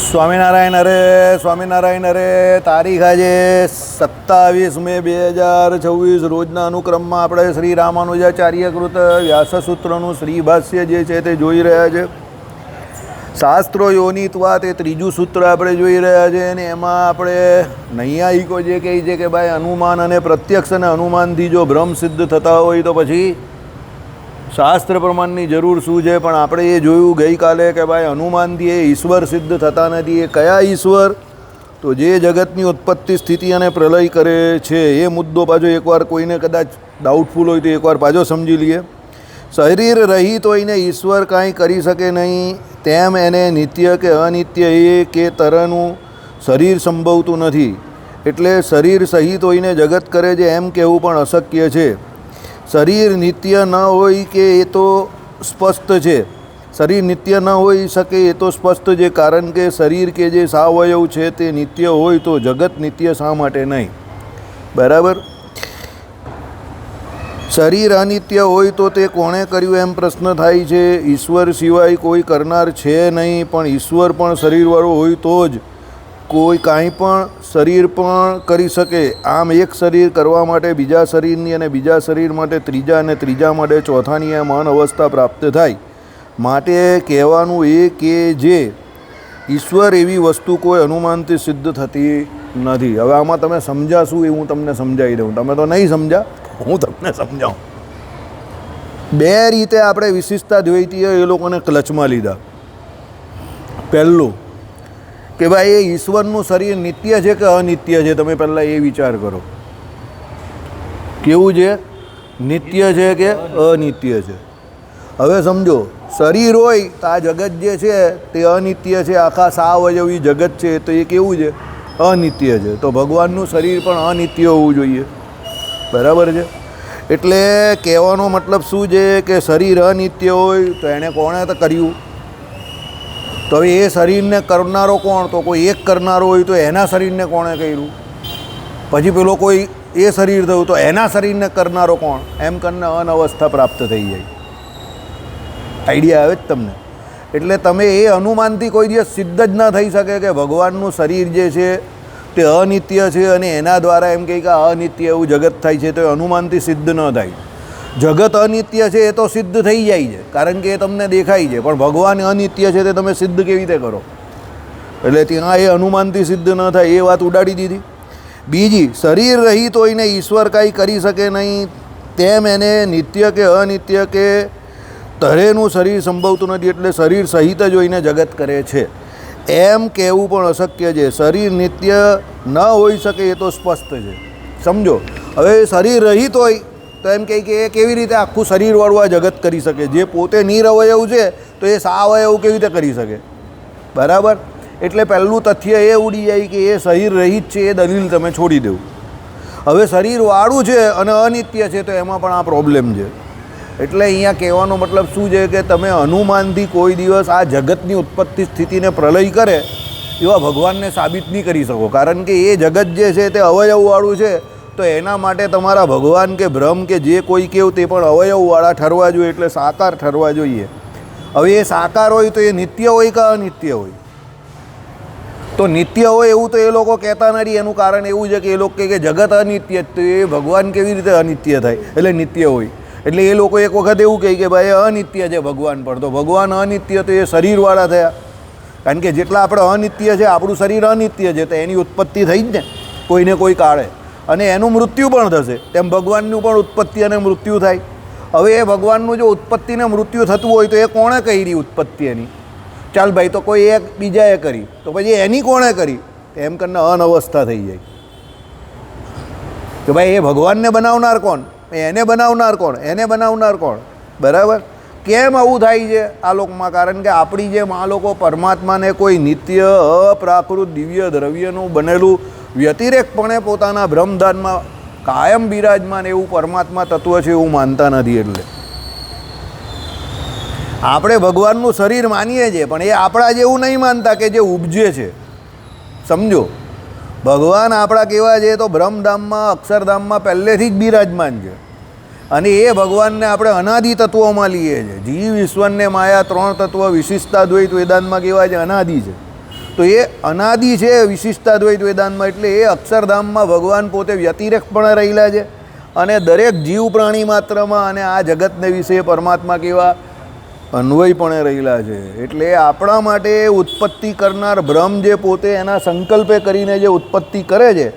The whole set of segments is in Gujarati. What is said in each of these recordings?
સ્વામિનારાયણ હરે તારીખ આજે 27 મે 2026 રોજના અનુક્રમમાં આપણે શ્રી રામાનુજાચાર્ય કૃત વ્યાસસૂત્રનું શ્રીભાષ્ય જે છે તે જોઈ રહ્યા છે. શાસ્ત્રો યોનિત્વા તે ત્રીજું સૂત્ર આપણે જોઈ રહ્યા છે અને એમાં આપણે નૈયાયિકો જે કહે છે કે ભાઈ અનુમાન અને પ્રત્યક્ષ અને અનુમાનથી જો ભ્રમ સિદ્ધ થતા હોય તો પછી શાસ્ત્ર પ્રમાણની જરૂર શું છે. પણ આપણે એ જોયું ગઈકાલે કે ભાઈ અનુમાનથી એ ઈશ્વર સિદ્ધ થતા નથી. એ કયા ઈશ્વર? તો જે જગતની ઉત્પત્તિ સ્થિતિ અને પ્રલય કરે છે એ મુદ્દો પાછો એકવાર કોઈને કદાચ ડાઉટફુલ હોય તો એકવાર પાછો સમજી લઈએ. શરીર રહિત હોઈને ઈશ્વર કાંઈ કરી શકે નહીં, તેમ એને નિત્ય કે અનિત્ય એ કે તરનું શરીર સંભવતું નથી. એટલે શરીર સહિત હોઈને જગત કરે છે એમ કહેવું પણ અશક્ય છે. શરીર નિત્ય ન હોય કે એ તો સ્પષ્ટ છે. શરીર નિત્ય ન હોઈ શકે એ તો સ્પષ્ટ છે, કારણ કે શરીર કે જે સાવયવ છે તે નિત્ય હોય તો જગત નિત્ય શા માટે નહીં? બરાબર. શરીર અનિત્ય હોય તો તે કોણે કર્યું એમ પ્રશ્ન થાય છે. ઈશ્વર સિવાય કોઈ કરનાર છે નહીં, પણ ઈશ્વર પણ શરીરવાળો હોય તો જ કોઈ કાંઈ પણ શરીર પણ કરી શકે. આમ એક શરીર કરવા માટે બીજા શરીરની અને બીજા શરીર માટે ત્રીજા અને ત્રીજા માટે ચોથાની આ મહાન અવસ્થા પ્રાપ્ત થાય. માટે કહેવાનું એ કે જે ઈશ્વર એવી વસ્તુ કોઈ અનુમાનથી સિદ્ધ થતી નથી. હવે આમાં તમે સમજાશું એ હું તમને સમજાવી દઉં. તમે તો નહીં સમજા, હું તમને સમજાવું. બે રીતે આપણે વિશિષ્ટતા દ્વૈતીય એ લોકોને ક્લચમાં લીધા. પહેલું કે ભાઈ એ ઈશ્વરનું શરીર નિત્ય છે કે અનિત્ય છે? તમે પહેલાં એ વિચાર કરો. કેવું છે? નિત્ય છે કે અનિત્ય છે? હવે સમજો, શરીર હોય તો આ જગત જે છે તે અનિત્ય છે. આખા સાવયવી જગત છે તો એ કેવું છે? અનિત્ય છે. તો ભગવાનનું શરીર પણ અનિત્ય હોવું જોઈએ. બરાબર છે. એટલે કહેવાનો મતલબ શું છે કે શરીર અનિત્ય હોય તો એણે કોણે તો કર્યું? તો હવે એ શરીરને કરનારો કોણ? તો કોઈ એક કરનારો હોય તો એના શરીરને કોણે કર્યું? પછી પેલો કોઈ એ શરીર થયું તો એના શરીરને કરનારો કોણ? એમ કરીને અનવસ્થા પ્રાપ્ત થઈ જાય. આઈડિયા આવે જ તમને? એટલે તમે એ અનુમાનથી કોઈ દિવસ સિદ્ધ જ ન થઈ શકે કે ભગવાનનું શરીર જે છે તે અનિત્ય છે અને એના દ્વારા એમ કહે કે અનિત્ય એવું જગત થાય છે, તો એ અનુમાનથી સિદ્ધ ન થાય. જગત અનિત્ય છે એ તો સિદ્ધ થઈ જાય છે, કારણ કે એ તમને દેખાય છે. પણ ભગવાન અનિત્ય છે તે તમે સિદ્ધ કેવી રીતે કરો? એટલે ત્યાં એ અનુમાનથી સિદ્ધ ન થાય એ વાત ઉડાડી દીધી. બીજી, શરીર રહિત હોઈને ઈશ્વર કાંઈ કરી શકે નહીં, તેમ એને નિત્ય કે અનિત્ય કે તરેનું શરીર સંભવતું નથી. એટલે શરીર સહિત જ હોઈને જગત કરે છે એમ કહેવું પણ અશક્ય છે. શરીર નિત્ય ન હોઈ શકે એ તો સ્પષ્ટ છે. સમજો, હવે શરીર રહિત હોય તો એમ કહે કે એ કેવી રીતે આખું શરીરવાળું આ જગત કરી શકે? જે પોતે નિરવયવ છે તો એ સાવયવ કેવી રીતે કરી શકે? બરાબર. એટલે પહેલું તથ્ય એ ઉડી જાય કે એ શરીર રહિત છે, એ દલીલ તમે છોડી દેવું. હવે શરીરવાળું છે અને અનિત્ય છે તો એમાં પણ આ પ્રોબ્લેમ છે. એટલે અહીંયા કહેવાનો મતલબ શું છે કે તમે અનુમાનથી કોઈ દિવસ આ જગતની ઉત્પત્તિ સ્થિતિને પ્રલય કરે એવા ભગવાનને સાબિત નહીં કરી શકો, કારણ કે એ જગત જે છે તે અવયવવાળું છે. તો એના માટે તમારા ભગવાન કે બ્રહ્મ કે જે કોઈ કેવું તે પણ અવયવવાળા ઠરવા જોઈએ, એટલે સાકાર ઠરવા જોઈએ. હવે એ સાકાર હોય તો એ નિત્ય હોય કે અનિત્ય હોય? તો નિત્ય હોય એવું તો એ લોકો કહેતા નથી. એનું કારણ એવું છે કે એ લોકો કહે કે જગત અનિત્ય, તો એ ભગવાન કેવી રીતે અનિત્ય થાય? એટલે નિત્ય હોય. એટલે એ લોકો એક વખત એવું કહે કે ભાઈ અનિત્ય છે ભગવાન પર, તો ભગવાન અનિત્ય તો એ શરીરવાળા થયા. કારણ કે જેટલા આપણે અનિત્ય છે, આપણું શરીર અનિત્ય છે, તો એની ઉત્પત્તિ થઈ જ ને કોઈને કોઈ કાળે, અને એનું મૃત્યુ પણ થશે. તેમ ભગવાનનું પણ ઉત્પત્તિ અને મૃત્યુ થાય. હવે એ ભગવાનનું જો ઉત્પત્તિ ને મૃત્યુ થતું હોય તો એ કોણે કરી ઉત્પત્તિ એની? ચાલ ભાઈ, તો કોઈ એક બીજાએ કરી, તો પછી એની કોણે કરી? એમ કરીને અનવસ્થા થઈ જાય કે ભાઈ એ ભગવાનને બનાવનાર કોણ? એને બનાવનાર કોણ? એને બનાવનાર કોણ? બરાબર. કેમ આવું થાય છે આ લોકમાં? કારણ કે આપણી જેમ આ લોકો પરમાત્માને કોઈ નિત્ય અપ્રાકૃત દિવ્ય દ્રવ્યનું બનેલું વ્યતિરેકપણે પોતાના બ્રહ્મધાનમાં કાયમ બિરાજમાન એવું પરમાત્મા તત્વ છે એવું માનતા નથી. એટલે આપણે ભગવાનનું શરીર માનીએ છીએ, પણ એ આપણા જેવું નહીં માનતા કે જે ઉપજે છે. સમજો, ભગવાન આપણા કેવા છે તો બ્રહ્મધામમાં અક્ષરધામમાં પહેલેથી જ બિરાજમાન છે. અને એ ભગવાનને આપણે અનાદિ તત્વોમાં લઈએ છીએ. જીવ ઈશ્વરને માયા ત્રણ તત્વ વિશિષ્ટા દ્વૈત વેદાંતમાં કેવા છે? અનાદિ છે. તો એ અનાદિ છે વિશિષ્ટાદ્વૈત વેદાંતમાં, એટલે એ અક્ષરધામમાં ભગવાન પોતે વ્યતિરેકપણે રહેલા છે અને દરેક જીવ પ્રાણી માત્રમાં અને આ જગતને વિશે પરમાત્મા કેવા અન્વયપણે રહેલા છે. એટલે આપણા માટે ઉત્પત્તિ કરનાર બ્રહ્મ જે પોતે એના સંકલ્પે કરીને જે ઉત્પત્તિ કરે છે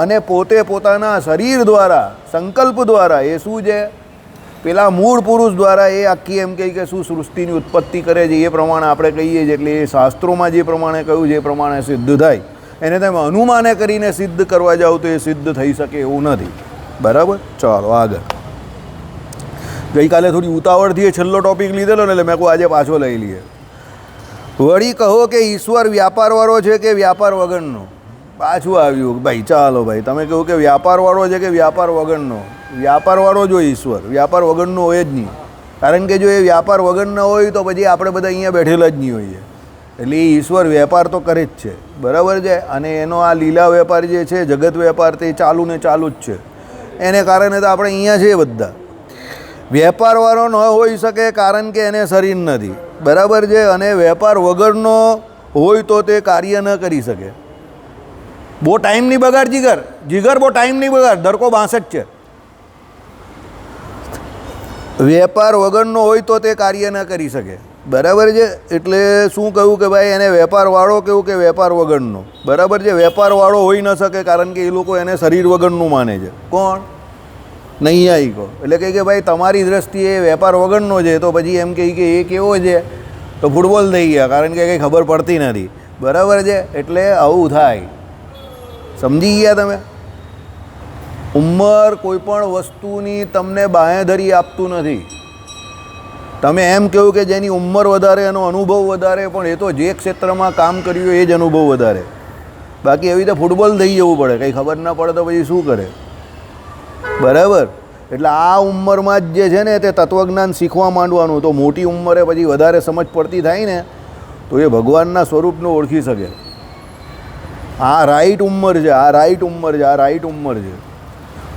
અને પોતે પોતાના શરીર દ્વારા સંકલ્પ દ્વારા એ શું છે પેલા મૂળ પુરુષ દ્વારા એ આખી એમ કહી કે શું સૃષ્ટિની ઉત્પત્તિ કરે છે એ પ્રમાણે આપણે કહીએ છીએ. એટલે એ શાસ્ત્રોમાં જે પ્રમાણે કહ્યું છે એ પ્રમાણે સિદ્ધ થાય. એને તમે અનુમાને કરીને સિદ્ધ કરવા જાઓ તો એ સિદ્ધ થઈ શકે એવું નથી. બરાબર, ચાલો આગળ. ગઈકાલે થોડી ઉતાવળથી એ છેલ્લો ટોપિક લીધેલો ને એટલે મેં કહું આજે પાછો લઈ લઈએ. વળી કહો કે ઈશ્વર વ્યાપારવાળો છે કે વ્યાપાર વગરનો. પાછું આવ્યું ભાઈ, ચાલો ભાઈ તમે કહ્યું કે વ્યાપારવાળો છે કે વ્યાપાર વગરનો. વ્યાપારવાળો જ હોય ઈશ્વર, વ્યાપાર વગરનો હોય જ નહીં. કારણ કે જો એ વ્યાપાર વગરનો હોય તો પછી આપણે બધા અહીંયા બેઠેલા જ નહીં હોઈએ. એટલે એ ઈશ્વર વેપાર તો કરે જ છે, બરાબર છે. અને એનો આ લીલા વેપાર જે છે જગત વેપાર તે ચાલુ ને ચાલુ જ છે. એને કારણે તો આપણે અહીંયા છીએ બધા. વેપારવાળો ન હોઈ શકે કારણ કે એને શરીર નથી, બરાબર છે. અને વેપાર વગરનો હોય તો તે કાર્ય ન કરી શકે. બહુ ટાઈમ નહીં બગાડ જીગર, જીગર બહુ ટાઈમ નહીં બગાડ, ધડકો 62 છે. વેપાર વગરનો હોય તો તે કાર્ય ન કરી શકે, બરાબર છે. એટલે શું કહ્યું કે ભાઈ એને વેપારવાળો કહ્યું કે વેપાર વગરનો, બરાબર છે. વેપારવાળો હોઈ ન શકે કારણ કે એ લોકો એને શરીર વગરનું માને છે. કોણ? નૈયાયિકો. એટલે કહે કે ભાઈ તમારી દ્રષ્ટિએ વેપાર વગરનો છે તો પછી એમ કહે કે એ કેવો છે તો ફૂટબોલ થઈ ગયા કારણ કે કંઈ ખબર પડતી નથી, બરાબર છે. એટલે આવું થાય, સમજી ગયા તમે? ઉંમર કોઈ પણ વસ્તુની તમને બાંહેધરી આપતું નથી. તમે એમ કહ્યું કે જેની ઉંમર વધારે એનો અનુભવ વધારે, પણ એ તો જે ક્ષેત્રમાં કામ કર્યું એ જ અનુભવ વધારે. બાકી એવી રીતે ફૂટબોલ થઈ જવું પડે, કંઈ ખબર ના પડે તો પછી શું કરે, બરાબર. એટલે આ ઉંમરમાં જ જે છે ને તે તત્વજ્ઞાન શીખવા માંડવાનું. તો મોટી ઉંમરે પછી વધારે સમજ પડતી થાય ને તો એ ભગવાનના સ્વરૂપને ઓળખી શકે. આ રાઈટ ઉંમર છે, આ રાઈટ ઉંમર છે, આ રાઈટ ઉંમર છે.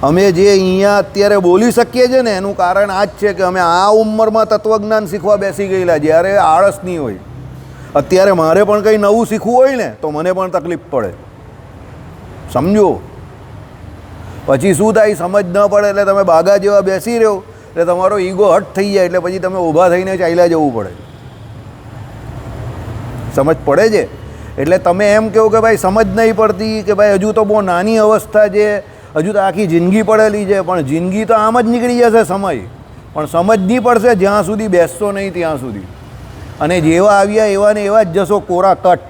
અમે જે અહીંયા અત્યારે બોલી શકીએ છીએ ને એનું કારણ આ જ છે કે અમે આ ઉંમરમાં તત્વજ્ઞાન શીખવા બેસી ગયેલા, જ્યારે આળસ નહીં હોય. અત્યારે મારે પણ કંઈ નવું શીખવું હોય ને તો મને પણ તકલીફ પડે, સમજો. પછી શું થાય, સમજ ન પડે એટલે તમે બાગા જેવા બેસી રહ્યો એટલે તમારો ઈગો હટ થઈ જાય, એટલે પછી તમે ઊભા થઈને ચાલ્યા જવું પડે. સમજ પડે છે? એટલે તમે એમ કહો કે ભાઈ સમજ નહીં પડતી, કે ભાઈ હજુ તો બહુ નાની અવસ્થા છે, હજુ તો આખી જિંદગી પડેલી છે. પણ જિંદગી તો આમ જ નીકળી જશે સમય, પણ સમજ નહીં પડશે જ્યાં સુધી બેસશો નહીં ત્યાં સુધી. અને જેવા આવ્યા એવા ને એવા જ જશો, કોરા કટ,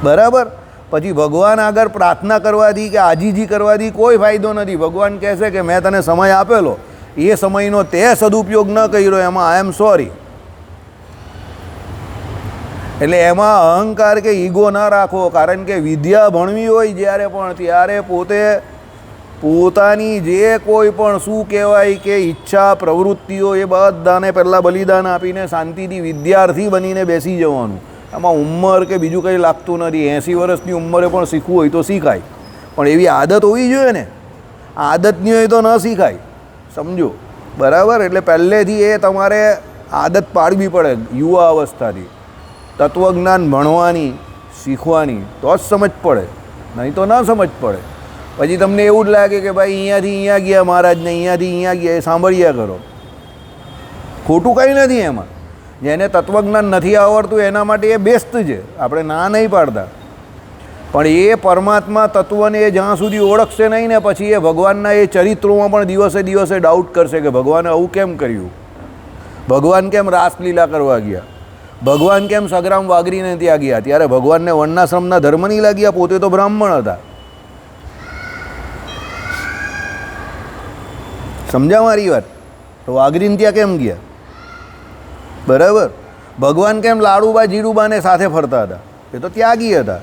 બરાબર. પછી ભગવાન આગળ પ્રાર્થના કરવાથી કે આજીજી કરવાથી કોઈ ફાયદો નથી. ભગવાન કહેશે કે મેં તને સમય આપેલો, એ સમયનો તે સદુપયોગ ન કર્યો, એમાં આઈ એમ સોરી. એટલે એમાં અહંકાર કે ઈગો ના રાખો. કારણ કે વિદ્યા ભણવી હોય જ્યારે પણ ત્યારે પોતે પોતાની જે કોઈ પણ શું કહેવાય કે ઈચ્છા પ્રવૃત્તિઓ એ બધાને પહેલાં બલિદાન આપીને શાંતિથી વિદ્યાર્થી બનીને બેસી જવાનું. આમાં ઉંમર કે બીજું કંઈ લાગતું નથી. 80 વર્ષની ઉંમરે પણ શીખવું હોય તો શીખાય, પણ એવી આદત હોવી જોઈએ ને. આદત નહીં હોય તો ન શીખાય, સમજો, બરાબર. એટલે પહેલેથી એ તમારે આદત પાડવી પડે યુવા અવસ્થાથી, તત્વજ્ઞાન ભણવાની શીખવાની, તો જ સમજ પડે, નહીં તો ન સમજ પડે. પછી તમને એવું જ લાગે કે ભાઈ અહીંયાથી અહીંયા ગયા મહારાજને, અહીંયાથી અહીંયા ગયા, એ સાંભળ્યા કરો. ખોટું કંઈ નથી એમાં. જેને તત્વજ્ઞાન નથી આવડતું એના માટે એ બેસ્ટ છે, આપણે ના નહીં પાડતા. પણ એ પરમાત્મા તત્વને એ જ્યાં સુધી ઓળખશે નહીં ને પછી એ ભગવાનના એ ચરિત્રોમાં પણ દિવસે દિવસે ડાઉટ કરશે કે ભગવાને આવું કેમ કર્યું, ભગવાન કેમ રાસલીલા કરવા ગયા, ભગવાન કેમ સગ્રામ વાગરીને ત્યાં ગયા. ત્યારે ભગવાનને વર્ણાશ્રમના ધર્મ નહીં લાગ્યા, પોતે તો બ્રાહ્મણ હતા. સમજ્યા મારી વાત? તો વાગરીને ત્યાં કેમ ગયા, બરાબર. ભગવાન કેમ લાડુબા જીડુબાને સાથે ફરતા હતા, એ તો ત્યાગી હતા.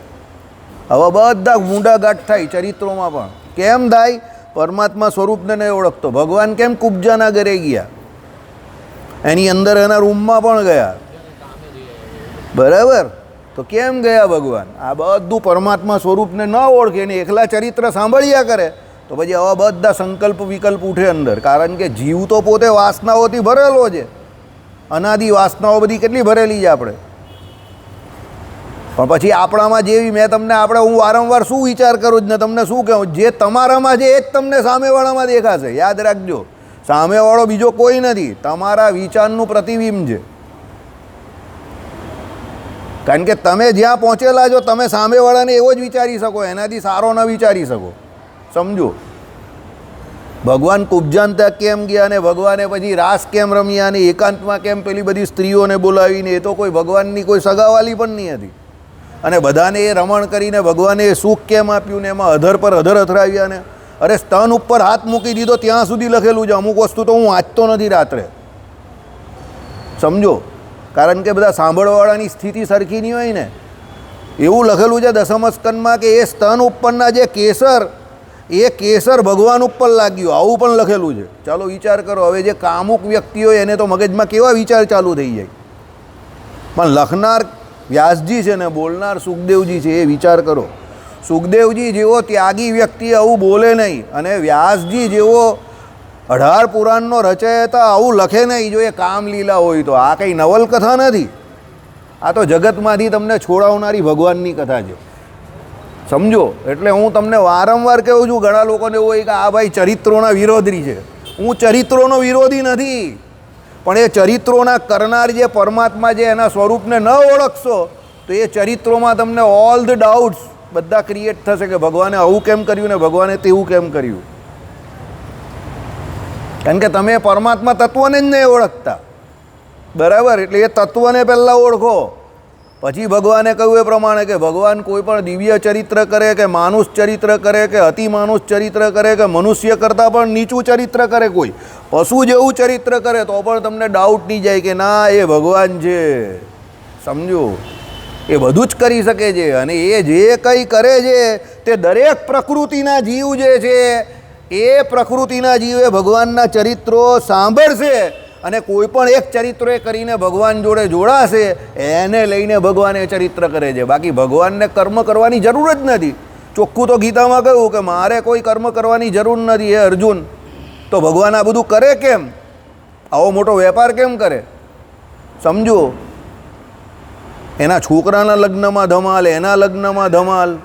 હવે બધા મૂંડા ગાંઠ થાય ચરિત્રોમાં પણ. કેમ થાય? પરમાત્મા સ્વરૂપને નહીં ઓળખતો. ભગવાન કેમ કુબજાના ઘરે ગયા, એની અંદર એના રૂમમાં પણ ગયા, બરાબર. તો કેમ ગયા ભગવાન? આ બધું પરમાત્મા સ્વરૂપને ન ઓળખે ને એકલા ચરિત્ર સાંભળ્યા કરે તો પછી આવા બધા સંકલ્પ વિકલ્પ ઉઠે અંદર. કારણ કે જીવ તો પોતે વાસનાઓથી ભરેલો છે, અનાદિ વાસનાઓ બધી કેટલી ભરેલી છે આપણે, પણ પછી આપણામાં જેવી મેં તમને હું વારંવાર શું વિચાર કરું જ ને તમને શું કહું, જે તમારામાં છે એ જ તમને સામેવાળામાં દેખાશે. યાદ રાખજો, સામેવાળો બીજો કોઈ નથી, તમારા વિચારનું પ્રતિબિંબ છે. કારણ કે તમે જ્યાં પહોંચેલા છો તમે સામેવાળાને એવો જ વિચારી શકો, એનાથી સારો ન વિચારી શકો. સમજો, ભગવાન કુબ્જાન ત્યાં કેમ ગયા અને ભગવાને પછી રાસ કેમ રમ્યા અને એકાંતમાં કેમ પેલી બધી સ્ત્રીઓને બોલાવીને, એ તો કોઈ ભગવાનની કોઈ સગાવાલી પણ નહીં હતી. અને બધાને એ રમણ કરીને ભગવાને એ સુખ કેમ આપ્યું ને એમાં અધર પર અધર અથડાવ્યા ને, અરે સ્તન ઉપર હાથ મૂકી દીધો ત્યાં સુધી લખેલું છે. અમુક વસ્તુ તો હું વાંચતો નથી રાત્રે, સમજો, કારણ કે બધા સાંભળવાવાળાની સ્થિતિ સરખી નહીં હોય ને. એવું લખેલું છે દસમ સ્કંદમાં કે એ સ્તન ઉપરના જે કેસર, એ કેસર ભગવાન ઉપર લાગ્યું, આવું પણ લખેલું છે. ચાલો વિચાર કરો, હવે જે કામુક વ્યક્તિ હોય એને તો મગજમાં કેવા વિચાર ચાલુ થઈ જાય. પણ લખનાર વ્યાસજી છે ને બોલનાર સુખદેવજી છે, એ વિચાર કરો. સુખદેવજી જેવો ત્યાગી વ્યક્તિ આવું બોલે નહીં, અને વ્યાસજી જેવો 18 પુરાણનો રચયતા આવું લખે નહીં જો એ કામલીલા હોય તો. આ કંઈ નવલકથા નથી, આ તો જગતમાંથી તમને છોડાવનારી ભગવાનની કથા છે. સમજો, એટલે હું તમને વારંવાર કહું છું, ઘણા લોકોને એવું હોય કે આ ભાઈ ચરિત્રોના વિરોધી છે. હું ચરિત્રોનો વિરોધી નથી, પણ એ ચરિત્રોના કરનાર જે પરમાત્મા જે એના સ્વરૂપને ન ઓળખશો તો એ ચરિત્રોમાં તમને ઓલ ધ ડાઉટ્સ બધા ક્રિએટ થશે કે ભગવાને આવું કેમ કર્યું ને ભગવાને તેવું કેમ કર્યું. કારણ કે તમે પરમાત્મા તત્વને જ નહીં ઓળખતા, બરાબર? એટલે એ તત્વને પહેલાં ઓળખો, પછી ભગવાને કહ્યું એ પ્રમાણે કે ભગવાન કોઈ પણ દિવ્ય ચરિત્ર કરે કે માનુષ ચરિત્ર કરે કે અતિ માનુષ ચરિત્ર કરે કે મનુષ્ય કરતાં પણ નીચું ચરિત્ર કરે, કોઈ પશુ જેવું ચરિત્ર કરે તો પણ તમને ડાઉટ નહીં જાય કે ના એ ભગવાન છે. સમજો, એ બધું જ કરી શકે છે. અને એ જે કંઈ કરે છે તે દરેક પ્રકૃતિના જીવ જે છે એ પ્રકૃતિના જીવે ભગવાનના ચરિત્રો સાંભળશે અને કોઈ પણ એક ચરિત્ર કરીને ભગવાન જોડે જોડાશે, એને લઈને ભગવાન એ ચરિત્ર કરે છે. બાકી ભગવાનને કર્મ કરવાની જરૂર જ નથી. ચોખ્ખું તો ગીતામાં કહ્યું કે મારે કોઈ કર્મ કરવાની જરૂર નથી. એ અર્જુન, તો ભગવાન આ બધું કરે કેમ? આવો મોટો વેપાર કેમ કરે? સમજો, એના છોકરાના લગ્નમાં ધમાલ, એના લગ્નમાં ધમાલ,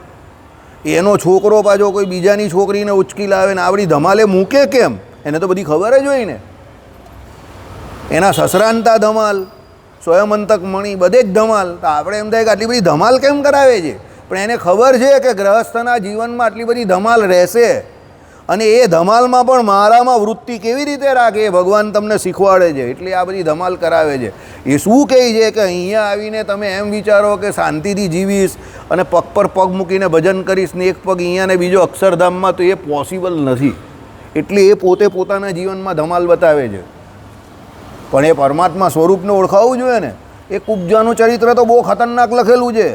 એનો છોકરો પાછો કોઈ બીજાની છોકરીને ઉચકી લાવે ને આવડી ધમાલે મૂકે કેમ? એને તો બધી ખબર જ હોય ને. એના સસરાનતા ધમાલ, સ્વયંઅંતક મણી, બધે જ ધમાલ. તો આપણે એમ થાય કે આટલી બધી ધમાલ કેમ કરાવે છે? પણ એને ખબર છે કે ગ્રહસ્થના જીવનમાં આટલી બધી ધમાલ રહેશે, અને એ ધમાલમાં પણ મારામાં વૃત્તિ કેવી રીતે રાખે એ ભગવાન તમને શીખવાડે છે. એટલે આ બધી ધમાલ કરાવે છે. એ શું કહે છે કે અહીંયા આવીને તમે એમ વિચારો કે શાંતિથી જીવીશ અને પગ પર પગ મૂકીને ભજન કરીશ ને એક પગ અહીંયા ને બીજો અક્ષરધામમાં, તો એ પોસિબલ નથી. એટલે એ પોતે પોતાના જીવનમાં ધમાલ બતાવે છે. પણ એ પરમાત્મા સ્વરૂપને ઓળખાવવું જોઈએ ને. એ કુબ્જાનું ચરિત્ર તો બહુ ખતરનાક લખેલું છે.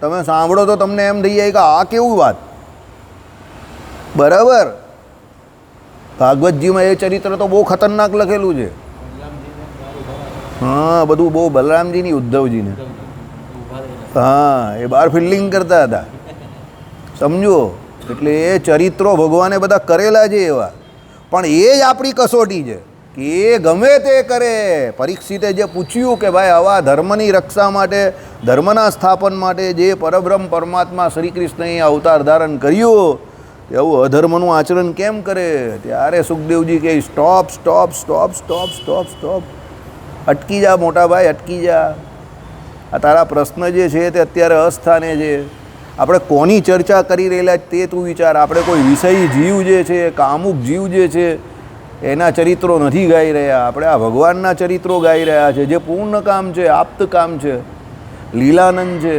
તમે સાંભળો તો તમને એમ થઈ જાય કે આ કેવું વાત, બરાબર? ભાગવતજીમાં એ ચરિત્ર તો બહુ ખતરનાક લખેલું છે. હા, બધું બહુ બલરામજીની, ઉદ્ધવજીને, હા, એ બહાર ફિલ્ડિંગ કરતા હતા. સમજો, એટલે એ ચરિત્રો ભગવાને બધા કરેલા છે એવા. પણ એ જ આપણી કસોટી છે કે એ ગમે તે કરે. પરીક્ષિતે જે પૂછ્યું કે ભાઈ આવા ધર્મની રક્ષા માટે, ધર્મના સ્થાપન માટે જે પરબ્રહ્મ પરમાત્મા શ્રી કૃષ્ણએ અવતાર ધારણ કર્યું, એવું અધર્મનું આચરણ કેમ કરે? ત્યારે સુખદેવજી કહે stop stop stop stop stop stop, અટકી જા મોટા ભાઈ, અટકી જા. આ તારા પ્રશ્ન જે છે તે અત્યારે અસ્થાને છે. આપણે કોની ચર્ચા કરી રહેલા તે તું વિચાર. આપણે કોઈ વિષયી જીવ જે છે, કામુક જીવ જે છે એના ચરિત્રો નથી ગાઈ રહ્યા. આપણે આ ભગવાનના ચરિત્રો ગાઈ રહ્યા છે, જે પૂર્ણ કામ છે, આપ્ત કામ છે, લીલાનંદ છે,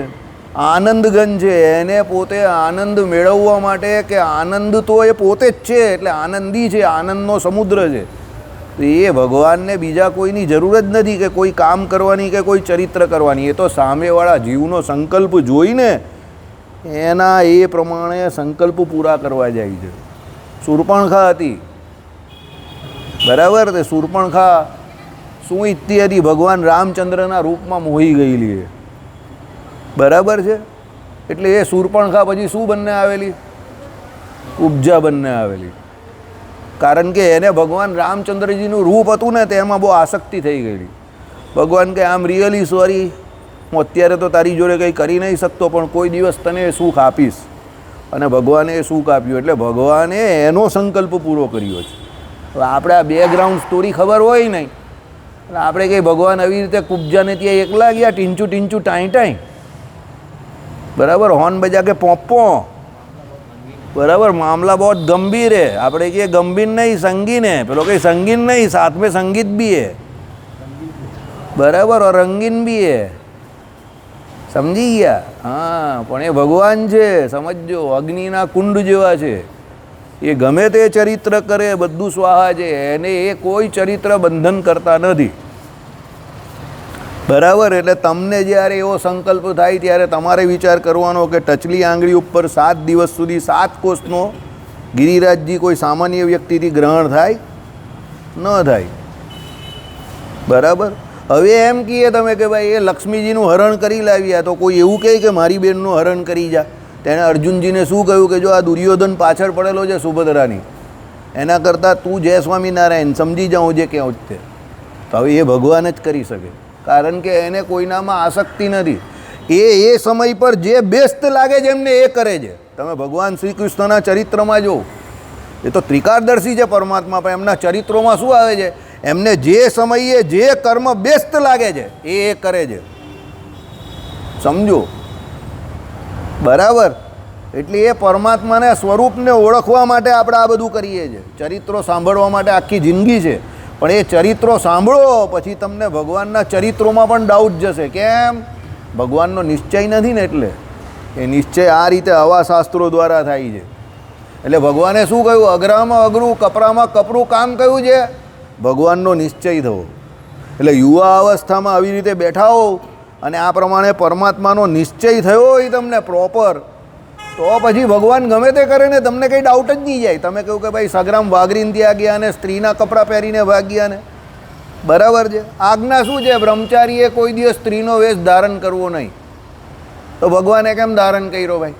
આનંદગન છે. એને પોતે આનંદ મેળવવા માટે, કે આનંદ તો એ પોતે જ છે, એટલે આનંદી છે, આનંદનો સમુદ્ર છે. તો એ ભગવાનને બીજા કોઈની જરૂર જ નથી કે કોઈ કામ કરવાની કે કોઈ ચરિત્ર કરવાની. એ તો સામેવાળા જીવનો સંકલ્પ જોઈને એના એ પ્રમાણે સંકલ્પ પૂરા કરવા જાય છે. શૂર્પણખા હતી, બરાબર? તે શૂર્પણખા શું ઈચ્છતી હતી? ભગવાન રામચંદ્રના રૂપમાં મોહી ગયેલી છે, બરાબર છે? એટલે એ શૂર્પણખા પછી શું બનને આવેલી? કુબ્જા બનને આવેલી. કારણ કે એને ભગવાન રામચંદ્રજીનું રૂપ હતું ને તેમાં બહુ આસક્તિ થઈ ગયેલી. ભગવાન કે આમ રિયલી સોરી, હું અત્યારે તો તારી જોડે કંઈ કરી નહીં શકતો, પણ કોઈ દિવસ તને એ સુખ આપીશ. અને ભગવાને એ સુખ આપ્યું એટલે ભગવાને એનો સંકલ્પ પૂરો કર્યો છે. હવે આપણે આ બેકગ્રાઉન્ડ સ્ટોરી ખબર હોય નહીં એટલે આપણે કંઈ ભગવાન આવી રીતે કુબજાને ત્યાં એકલા ગયા ટીંચું ટીંચું ટાઈ ટાઈ, બરાબર, હોર્ન બજા કે પોપો, બરાબર, મામલા બહુ ગંભીર है. આપણે કહીએ ગંભીર નહીં સંગીન है, પેલો કંઈ સંગીન નહીં, साथ में संगीत भी है, બરાબર, और रंगीन भी है. સમજી ગયા? હા, પણ એ ભગવાન છે, સમજો, અગ્નિના કુંડ જેવા છે. એ ગમે તે ચરિત્ર કરે બધું સ્વાહા છે, એને એ કોઈ ચરિત્ર બંધન કરતા નથી, બરાબર. એટલે તમને જ્યારે એવો સંકલ્પ થાય ત્યારે તમારે વિચાર કરવાનો કે ટચલી આંગળી ઉપર 7 દિવસ સુધી 7 કોષનો ગિરિરાજજી કોઈ સામાન્ય વ્યક્તિથી ગ્રહણ થાય ન થાય, બરાબર. હવે એમ કહીએ તમે કે ભાઈ એ લક્ષ્મીજીનું હરણ કરી લાવ્યા, તો કોઈ એવું કહે કે મારી બેનનું હરણ કરી જા. તેણે અર્જુનજીને શું કહ્યું કે જો આ દુર્યોધન પાછળ પડેલો છે સુભદ્રાની, એના કરતાં તું જય સ્વામિનારાયણ સમજી જાઉં જે કહું જ તે. તો હવે એ ભગવાન જ કરી શકે, કારણ કે એને કોઈનામાં આસક્તિ નથી. એ સમય પર જે બેસ્ટ લાગે છે એમને એ કરે છે. તમે ભગવાન શ્રી કૃષ્ણના ચરિત્રમાં જો, એ તો ત્રિકાળદર્શી છે પરમાત્મા, પણ એમના ચરિત્રોમાં શું આવે છે, એમને જે સમયે જે કર્મ બેસ્ટ લાગે છે એ કરે છે, સમજો, બરાબર. એટલે એ પરમાત્માના સ્વરૂપને ઓળખવા માટે આપણે આ બધું કરીએ છીએ. ચરિત્રો સાંભળવા માટે આખી જિંદગી છે, પણ એ ચરિત્રો સાંભળો પછી તમને ભગવાનના ચરિત્રોમાં પણ ડાઉટ જશે. કેમ? ભગવાનનો નિશ્ચય નથી ને, એટલે એ નિશ્ચય આ રીતે આવા શાસ્ત્રો દ્વારા થાય છે. એટલે ભગવાને શું કહ્યું? અઘરામાં અઘરું, કપરામાં કપરું કામ કહ્યું છે, ભગવાનનો નિશ્ચય થવો. એટલે યુવા અવસ્થામાં આવી રીતે બેઠા હો અને આ પ્રમાણે પરમાત્માનો નિશ્ચય થયો હોય તમને પ્રોપર, તો પછી ભગવાન ગમે તે કરે ને તમને કંઈ ડાઉટ જ નહીં જાય. તમે કહ્યું કે ભાઈ સગ્રામ વાઘરીને ત્યાં ગયા અને સ્ત્રીના કપડાં પહેરીને ભાગ્યા ને, બરાબર છે. આજ્ઞા શું છે? બ્રહ્મચારીએ કોઈ દિવસ સ્ત્રીનો વેશ ધારણ કરવો નહીં, તો ભગવાને કેમ ધારણ કર્યો ભાઈ?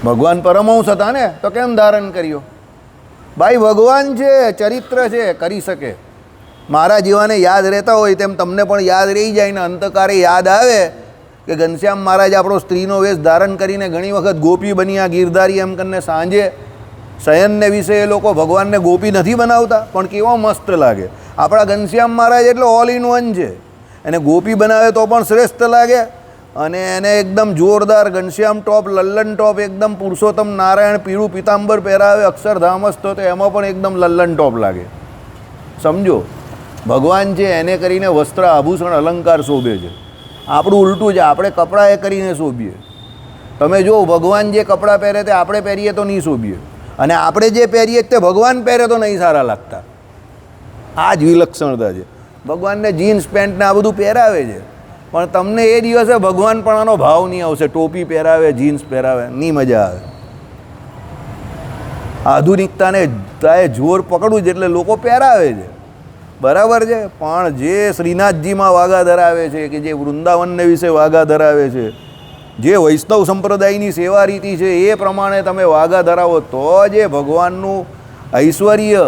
ભગવાન પરમહંસ હતા ને, તો કેમ ધારણ કર્યો ભાઈ? ભગવાન છે, ચરિત્ર છે, કરી શકે. મારા જીવાને યાદ રહેતા હોય તેમ તમને પણ યાદ રહી જાય ને અંતકારે યાદ આવે કે ઘનશ્યામ મહારાજ આપણો સ્ત્રીનો વેશ ધારણ કરીને ઘણી વખત ગોપી બન્યા, ગીરધારી એમ કરીને સાંજે શયનને વિશે એ લોકો ભગવાનને ગોપી નથી બનાવતા, પણ કેવો મસ્ત લાગે. આપણા ઘનશ્યામ મહારાજ એટલે ઓલ ઇન વન છે, એને ગોપી બનાવે તો પણ શ્રેષ્ઠ લાગે, અને એને એકદમ જોરદાર ઘનશ્યામ ટોપ, લલ્લન ટોપ, એકદમ પુરુષોત્તમ નારાયણ પીળું પિતાંબર પહેરાવે, અક્ષરધામસ્થ, તો એમાં પણ એકદમ લલ્લન ટોપ લાગે, સમજો. ભગવાન છે એને કરીને વસ્ત્ર આભૂષણ અલંકાર શોભે છે. આપણું ઉલટું છે, આપણે કપડાં એ કરીને શોભીએ. તમે જો ભગવાન જે કપડાં પહેરે તે આપણે પહેરીએ તો નહીં શોભીએ, અને આપણે જે પહેરીએ તે ભગવાન પહેરે તો નહીં સારા લાગતા. આ જ વિલક્ષણતા છે. ભગવાનને જીન્સ પેન્ટ ને આ બધું પહેરાવે છે, પણ તમને એ દિવસે ભગવાનપણાનો ભાવ નહીં આવશે. ટોપી પહેરાવે, જીન્સ પહેરાવે, નહીં મજા આવે. આધુનિકતાને જોર પકડવું છે એટલે લોકો પહેરાવે છે, બરાબર છે. પણ જે શ્રીનાથજીમાં વાગા ધરાવે છે, કે જે વૃંદાવનને વિશે વાગા ધરાવે છે, જે વૈષ્ણવ સંપ્રદાયની સેવા રીતિ છે એ પ્રમાણે તમે વાગા ધરાવો તો જે ભગવાનનું ઐશ્વર્ય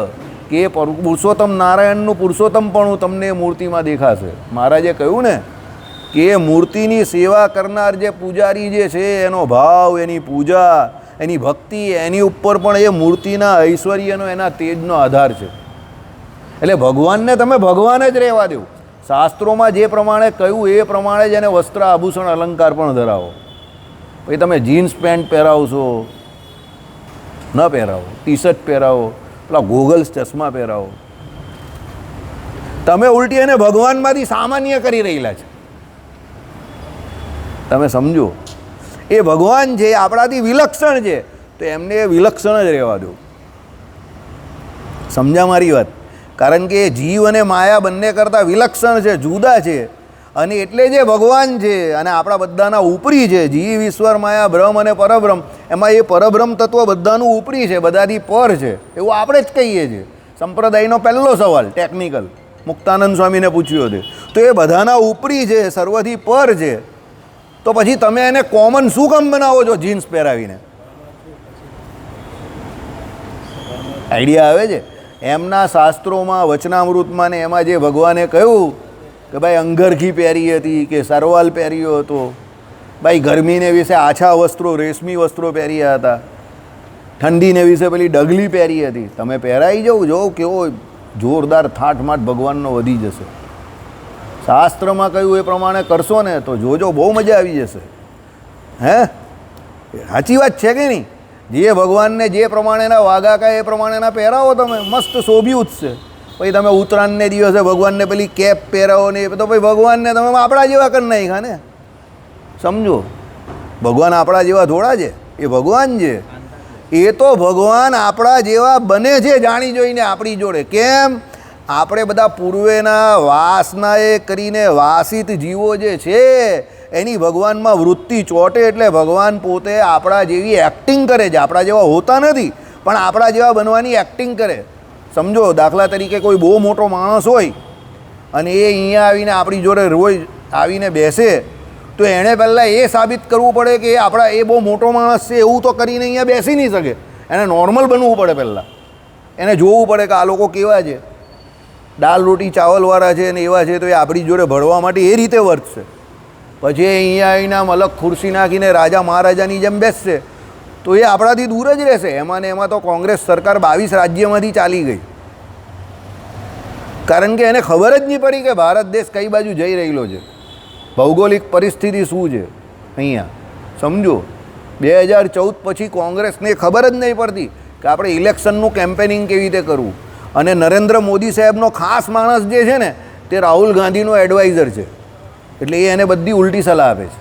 કે પુરુષોત્તમ નારાયણનું પુરુષોત્તમપણું તમને મૂર્તિમાં દેખાશે. મહારાજે કહ્યું ને કે મૂર્તિની સેવા કરનાર જે પૂજારી જે છે એનો ભાવ, એની પૂજા, એની ભક્તિ, એની ઉપર પણ એ મૂર્તિના ઐશ્વર્યનો, એના તેજનો આધાર છે. એટલે ભગવાનને તમે ભગવાન જ રહેવા દો. શાસ્ત્રોમાં જે પ્રમાણે કહ્યું એ પ્રમાણે જ એને વસ્ત્ર આભૂષણ અલંકાર પણ ધરાવો. પછી તમે જીન્સ પેન્ટ પહેરાવશો ન પહેરાવો, ટી શર્ટ પહેરાવો, પેલા ગોગલ્સ ચશ્મા પહેરાવો, તમે ઉલટી એને ભગવાનમાંથી સામાન્ય કરી રહેલા છે. તમે સમજો, એ ભગવાન છે, આપણાથી વિલક્ષણ છે, તો એમને વિલક્ષણ જ રહેવા દો. સમજ્યા મારી વાત? કારણ કે જીવ અને માયા બંને કરતાં વિલક્ષણ છે, જુદા છે, અને એટલે જે ભગવાન છે અને આપણા બધાના ઉપરી છે. જીવ, ઈશ્વર, માયા, બ્રહ્મ અને પરબ્રહ્મ, એમાં એ પરબ્રહ્મ તત્વ બધાનું ઉપરી છે, બધાથી પર છે, એવું આપણે જ કહીએ છીએ. સંપ્રદાયનો પહેલો સવાલ ટેકનિકલ મુક્તાનંદ સ્વામીને પૂછ્યો હતો, તો એ બધાના ઉપરી છે, સર્વથી પર છે, તો પછી તમે એને કોમન શું કામ બનાવો છો જીન્સ પહેરાવીને? આઈડિયા આવે છે? એમના શાસ્ત્રોમાં, વચનામૃતમાં ને એમાં જે ભગવાને કહ્યું કે ભાઈ અંગરખી પહેરી હતી કે સરવાલ પહેર્યો હતો, ભાઈ ગરમીને વિશે આછા વસ્ત્રો રેશમી વસ્ત્રો પહેર્યા હતા, ઠંડીને વિશે પેલી ડગલી પહેરી હતી. તમે પહેરાઈ જાઓ, જો કેવો જોરદાર થાટમાટ ભગવાનનો વધી જશે. શાસ્ત્રમાં કહ્યું એ પ્રમાણે કરશો ને તો જોજો બહુ મજા આવી જશે. હે, સાચી વાત છે કે નહીં? જે ભગવાનને જે પ્રમાણેના વાઘા એ પ્રમાણેના પહેરાવો તમે, મસ્ત શોભી ઉઠશે. પછી તમે ઉત્તરાયણને દિવસે ભગવાનને પેલી કેપ પહેરાવો ને તો પછી ભગવાનને તમે આપણા જેવા કરી નાખ્યા ને. સમજો, ભગવાન આપણા જેવા થોડા છે, એ ભગવાન છે. એ તો ભગવાન આપણા જેવા બને છે જાણી જોઈને આપણી જોડે. કેમ? આપણે બધા પૂર્વેના વાસનાએ કરીને વાસિત જીવો જે છે એની ભગવાનમાં વૃત્તિ ચોટે એટલે ભગવાન પોતે આપણા જેવી એક્ટિંગ કરે છે. આપણા જેવા હોતા નથી પણ આપણા જેવા બનવાની એક્ટિંગ કરે. સમજો, દાખલા તરીકે કોઈ બહુ મોટો માણસ હોય અને એ અહીંયા આવીને આપણી જોડે રોજ આવીને બેસે તો એણે પહેલાં એ સાબિત કરવું પડે કે એ બહુ મોટો માણસ છે એવું તો કરીને અહીંયા બેસી નહીં શકે. એને નોર્મલ બનવું પડે. પહેલાં એને જોવું પડે કે આ લોકો કેવા છે, દાલ રોટી ચાવલવાળા છે ને એવા છે, તો એ આપણી જોડે ભળવા માટે એ રીતે વર્તશે. પછી અહીંયા આવીને આમ અલગ ખુરશી નાખીને રાજા મહારાજાની જેમ બેસશે તો એ આપણાથી દૂર જ રહેશે. એમાં ને એમાં તો કોંગ્રેસ સરકાર 22 રાજ્યમાંથી ચાલી ગઈ, કારણ કે એને ખબર જ નહીં પડી કે ભારત દેશ કઈ બાજુ જઈ રહેલો છે, ભૌગોલિક પરિસ્થિતિ શું છે અહીંયા. સમજો, 2014 પછી કોંગ્રેસને ખબર જ નહીં પડતી કે આપણે ઇલેક્શનનું કેમ્પેનિંગ કેવી રીતે કરવું. અને નરેન્દ્ર મોદી સાહેબનો ખાસ માણસ જે છે ને તે રાહુલ ગાંધીનો એડવાઇઝર છે, એટલે એ એને બધી ઉલટી સલાહ આપે છે.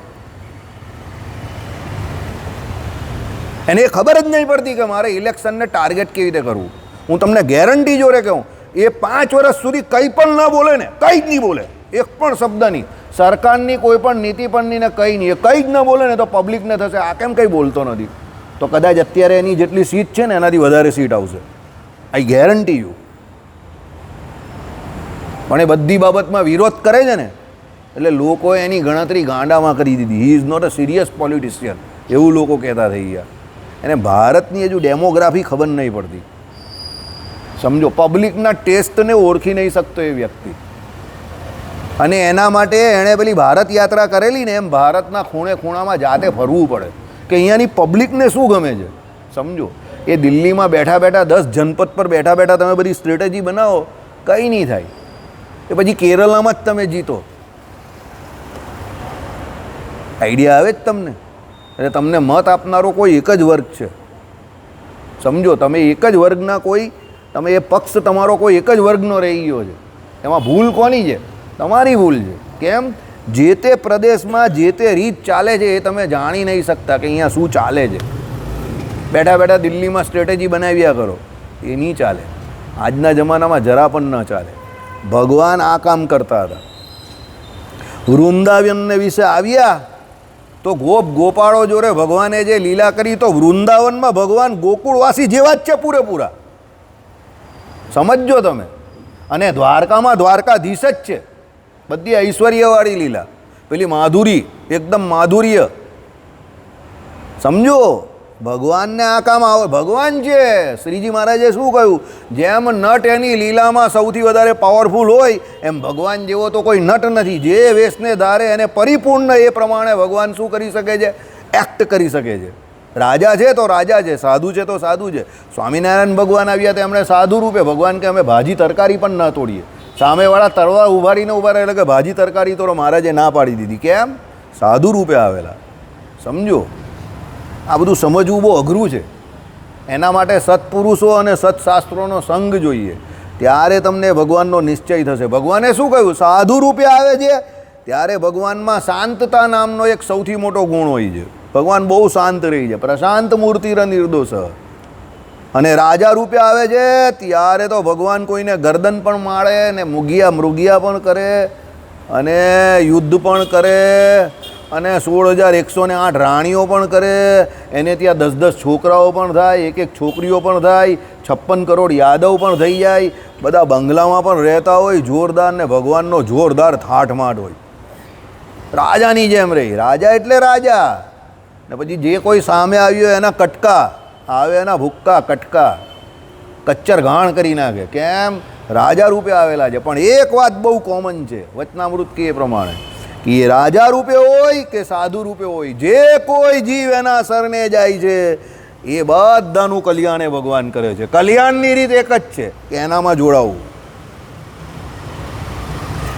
એને એ ખબર જ નહીં પડતી કે મારે ઇલેક્શનને ટાર્ગેટ કેવી રીતે કરવું. હું તમને ગેરંટી જોડે કહું, એ 5 વર્ષ સુધી કંઈ પણ ન બોલે ને, કંઈ જ નહીં બોલે, એક પણ શબ્દ નહીં, સરકારની કોઈ પણ નીતિ પણ નહીં ને કંઈ નહીં, એ કંઈ જ ન બોલે ને તો પબ્લિકને થશે આ કેમ કંઈ બોલતો નથી, તો કદાચ અત્યારે એની જેટલી સીટ છે ને એનાથી વધારે સીટ આવશે. આઈ ગેરંટી યુ. પણ એ બધી બાબતમાં વિરોધ કરે છે ને એટલે લોકોએ એની ગણતરી ગાંડામાં કરી દીધી. He is not a serious politician એવું લોકો કહેતા થઈ ગયા. એને ભારતની હજુ ડેમોગ્રાફી ખબર નહીં પડતી. સમજો, પબ્લિકના ટેસ્ટને ઓળખી નહીં શકતો એ વ્યક્તિ. અને એના માટે એણે પેલી ભારત યાત્રા કરેલી ને એમ ભારતના ખૂણે ખૂણામાં જાતે ફરવું પડે કે અહીંયાની પબ્લિકને શું ગમે છે. સમજો, એ દિલ્હીમાં બેઠા બેઠા 10 જનપદ પર બેઠા બેઠા તમે બધી સ્ટ્રેટેજી બનાવો, કંઈ નહીં થાય. એ પછી કેરળમાં જ તમે જીતો. આઈડિયા આવે જ તમને? એટલે તમને મત આપનારો કોઈ એક જ વર્ગ છે. સમજો, તમે એક જ વર્ગના કોઈ, તમે એ પક્ષ તમારો કોઈ એક જ વર્ગનો રહી ગયો છે. એમાં ભૂલ કોની છે? તમારી ભૂલ છે. કેમ? જે તે પ્રદેશમાં જે તે રીત ચાલે છે એ તમે જાણી નહીં શકતા કે અહીંયા શું ચાલે છે. બેઠા બેઠા દિલ્હીમાં સ્ટ્રેટેજી બનાવ્યા કરો, એ નહીં ચાલે. આજના જમાનામાં જરા પણ ન ચાલે. ભગવાન આ કામ કરતા હતા. વૃંદાવનને વિશે આવ્યા તો ગોપાળો જોડે ભગવાને જે લીલા કરી, તો વૃંદાવનમાં ભગવાન ગોકુળવાસી જેવા જ છે પૂરેપૂરા. સમજજો તમે. અને દ્વારકામાં દ્વારકાધીશ જ છે. બધી ઐશ્વર્યવાળી લીલા, પેલી માધુરી, એકદમ માધુર્ય. સમજો, ભગવાનને આ કામ આવે. ભગવાન છે. શ્રીજી મહારાજે શું કહ્યું? જેમ નટ એની લીલામાં સૌથી વધારે પાવરફુલ હોય એમ ભગવાન જેવો તો કોઈ નટ નથી. જે વેશને ધારે એને પરિપૂર્ણ એ પ્રમાણે ભગવાન શું કરી શકે છે? એક્ટ કરી શકે છે. રાજા છે તો રાજા છે, સાધુ છે તો સાધુ છે. સ્વામિનારાયણ ભગવાન આવ્યા તો એમણે સાધુ રૂપે ભગવાન કે અમે ભાજી તરકારી પણ ન તોડીએ. સામેવાળા તળવા ઉભારીને ઉભા રહેલા કે ભાજી તરકારી તોડો, મહારાજે ના પાડી દીધી. કેમ? સાધુ રૂપે આવેલા. સમજો, આ બધું સમજવું બહુ અઘરું છે. એના માટે સત્પુરુષો અને સત્શાસ્ત્રોનો સંગ જોઈએ, ત્યારે તમને ભગવાનનો નિશ્ચય થશે. ભગવાને શું કહ્યું? સાધુ રૂપે આવે છે ત્યારે ભગવાનમાં શાંતતા નામનો એક સૌથી મોટો ગુણ હોય છે. ભગવાન બહુ શાંત રહી છે, પ્રશાંત મૂર્તિર નિર્દોષ. અને રાજા રૂપે આવે છે ત્યારે તો ભગવાન કોઈને ગરદન પણ માળે ને મૃગિયા પણ કરે અને યુદ્ધ પણ કરે અને 16,108 રાણીઓ પણ કરે. એને ત્યાં 10-10 છોકરાઓ પણ થાય, એક છોકરીઓ પણ થાય, 56 કરોડ યાદવ પણ થઈ જાય, બધા બંગલામાં પણ રહેતા હોય જોરદાર, ને ભગવાનનો જોરદાર થાટમાટ હોય. રાજાની જેમ રહી. રાજા એટલે રાજા. ને પછી જે કોઈ સામે આવ્યો એના કટકા આવે, એના ભૂક્કા કટકા કચ્ચર ઘાણ કરી નાખે. કેમ? રાજા રૂપે આવેલા છે. પણ એક વાત બહુ કોમન છે વચનામૃત કે એ પ્રમાણે કે એ રાજા રૂપે હોય કે સાધુ રૂપે હોય, જે કોઈ જીવ એના શરણે જાય છે એ બધાનું કલ્યાણ એ ભગવાન કરે છે. કલ્યાણની રીત એક જ છે કે એનામાં જોડાવું.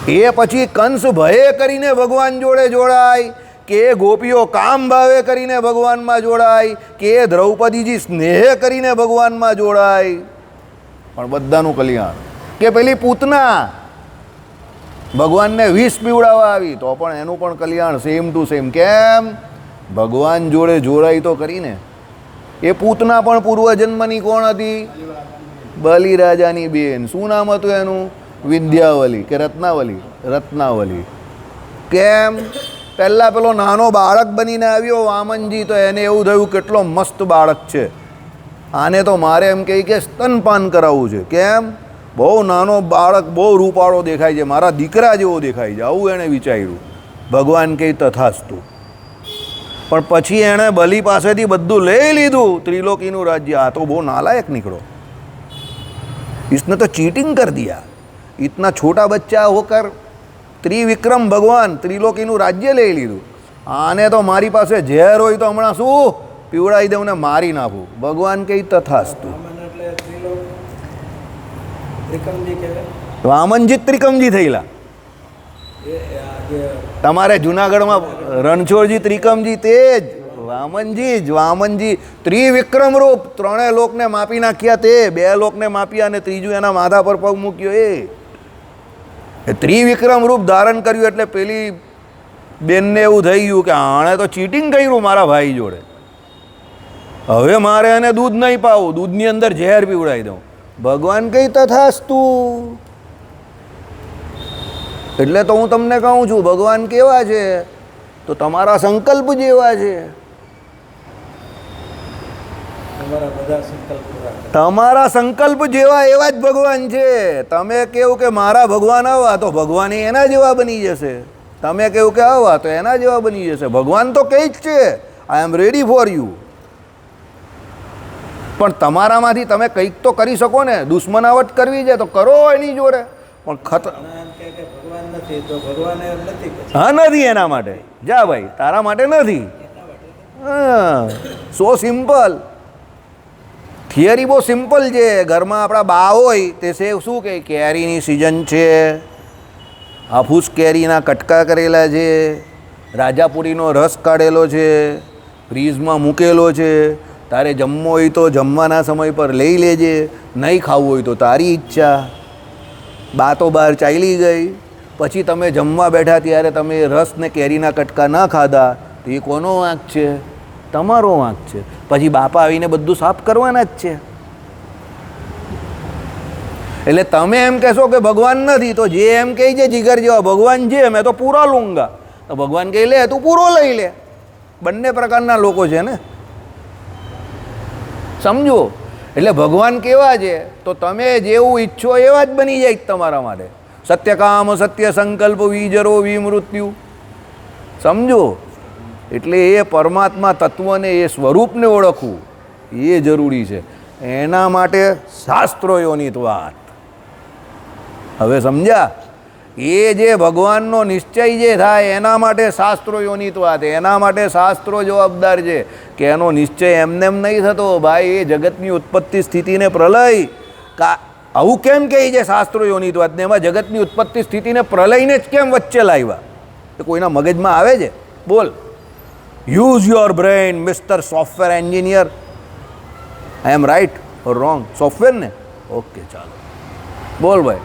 એ પછી કંસ ભયે કરીને ભગવાન જોડે જોડાય, કે ગોપીઓ કામ ભાવે કરીને ભગવાનમાં જોડાય, કે દ્રૌપદીજી સ્નેહ કરીને ભગવાનમાં જોડાય, પણ બધાનું કલ્યાણ. કે પેલી પૂતના ભગવાનને વિષ પીવડાવવા આવી તો પણ એનું પણ કલ્યાણ સેમ ટુ સેમ. કેમ? ભગવાન જોડે જોડાઈ તો કરીને. એ પૂતના પણ પૂર્વજન્મની કોણ હતી? બલિરાજાની બેન. શું નામ હતું એનું? વિંધ્યાવલી કે રત્નાવલી? રત્નાવલી. કેમ? પહેલાં પેલો નાનો બાળક બનીને આવ્યો વામનજી, તો એને એવું થયું કેટલો મસ્ત બાળક છે, આને તો મારે એમ કહી કે સ્તનપાન કરાવવું છે. કેમ? બહુ નાનો બાળક, બહુ રૂપાળો દેખાય છે, મારા દીકરા જેવો દેખાય છે, આવું એણે વિચાર્યું. ભગવાન કહે તથાસ્તુ. પણ પછી એણે બલિ પાસેથી બધું લઈ લીધું, ત્રિલોકીનું રાજ્ય. આ તો બહુ નાલાયક નીકળો, इसने तो चीटिंग कर दिया. इतना छोटा बच्चा होकर ત્રિવિક્રમ ભગવાન ત્રિલોકીનું રાજ્ય લઈ લીધું. આને તો મારી પાસે ઝેર હોય તો હમણાં શું પીવડાવી દઉં ને મારી નાખું. ભગવાન કહે તથાસ્તુ. વામનજી ત્રિકમજી થયેલા. તમારે જુનાગઢમાં રણછોડજી ત્રિકમજી તે જ વામનજી જ. વામનજી ત્રિવિક્રમ રૂપ, ત્રણેય લોકને માપી નાખ્યા તે, 2 લોકને માપ્યા અને ત્રીજું એના માથા પર પગ મૂક્યો. એ ત્રિવિક્રમ રૂપ ધારણ કર્યું એટલે પેલી બેનને એવું થઈ ગયું કે આણે તો ચીટિંગ કર્યું મારા ભાઈ જોડે, હવે મારે એને દૂધ નહીં પાવું, દૂધની અંદર ઝેર પીવડાવી દઉં. ભગવાન કહે તથાસ્તુ. એટલે તો હું તમને કહું છું ભગવાન કેવા છે તો તમારા સંકલ્પ જેવા છે. તમારા સંકલ્પ જેવા એવા જ ભગવાન છે. તમે કેવું કે મારા ભગવાન આવા તો ભગવાન એના જેવા બની જશે. તમે કેવું કે આવા તો એના જેવા બની જશે. ભગવાન તો કંઈ જ છે, આઈ એમ રેડી ફોર યુ. પણ તમારામાંથી તમે કંઈક તો કરી શકો ને. દુશ્મનાવટ કરવી છે તો કરો એની જોડે, પણ હા નથી એના માટે. જા ભાઈ, તારા માટે નથી. હા, સો સિમ્પલ. થિયરી બહુ સિમ્પલ છે. ઘરમાં આપણા બા હોય તે શું કહે, કેરીની સિઝન છે, હાફૂસ કેરીના કટકા કરેલા છે, રાજાપુરીનો રસ કાઢેલો છે, ફ્રીજમાં મૂકેલો છે, તારે જમવો હોય તો જમવાના સમય પર લઈ લેજે, નહીં ખાવું હોય તો તારી ઈચ્છા. બા તો બહાર ચાલી ગઈ, પછી તમે જમવા બેઠા ત્યારે તમે રસ ને કેરીના કટકા ન ખાધા તો એ કોનો વાંક છે? તમારો વાંક છે. પછી બાપા આવીને બધું સાફ કરવાના જ છે. એટલે તમે એમ કહેશો કે ભગવાન નથી, તો જે એમ કહે છે જીગર જેવા ભગવાન છે મેં તો પૂરા લૂંગા, તો ભગવાન કહે લે તું પૂરો લઈ લે. બંને પ્રકારના લોકો છે ને, સમજો. એટલે ભગવાન કેવા છે તો તમે જેવું ઈચ્છો એવા જ બની જાય તમારા માટે. સત્યકામ સત્ય સંકલ્પ વિજરો વિમૃત્યુ. સમજો. એટલે એ પરમાત્મા તત્વને, એ સ્વરૂપને ઓળખવું એ જરૂરી છે. એના માટે શાસ્ત્રોયોનિત વાત. હવે સમજ્યા? એ જે ભગવાનનો નિશ્ચય જે થાય એના માટે શાસ્ત્રોયોનિત વાત. એના માટે શાસ્ત્રો જવાબદાર છે કે એનો નિશ્ચય એમને એમ નહીં થતો. ભાઈ એ જગતની ઉત્પત્તિ સ્થિતિને પ્રલય આવું કેમ કહે છે શાસ્ત્રોયોનિત વાત ને? એમાં જગતની ઉત્પત્તિ સ્થિતિને પ્રલયને જ કેમ વચ્ચે લાવ્યા? તો કોઈના મગજમાં આવે છે? બોલ. Use your brain mister software engineer. I am right or wrong? Software ને? ઓકે, ચાલો બોલ ભાઈ.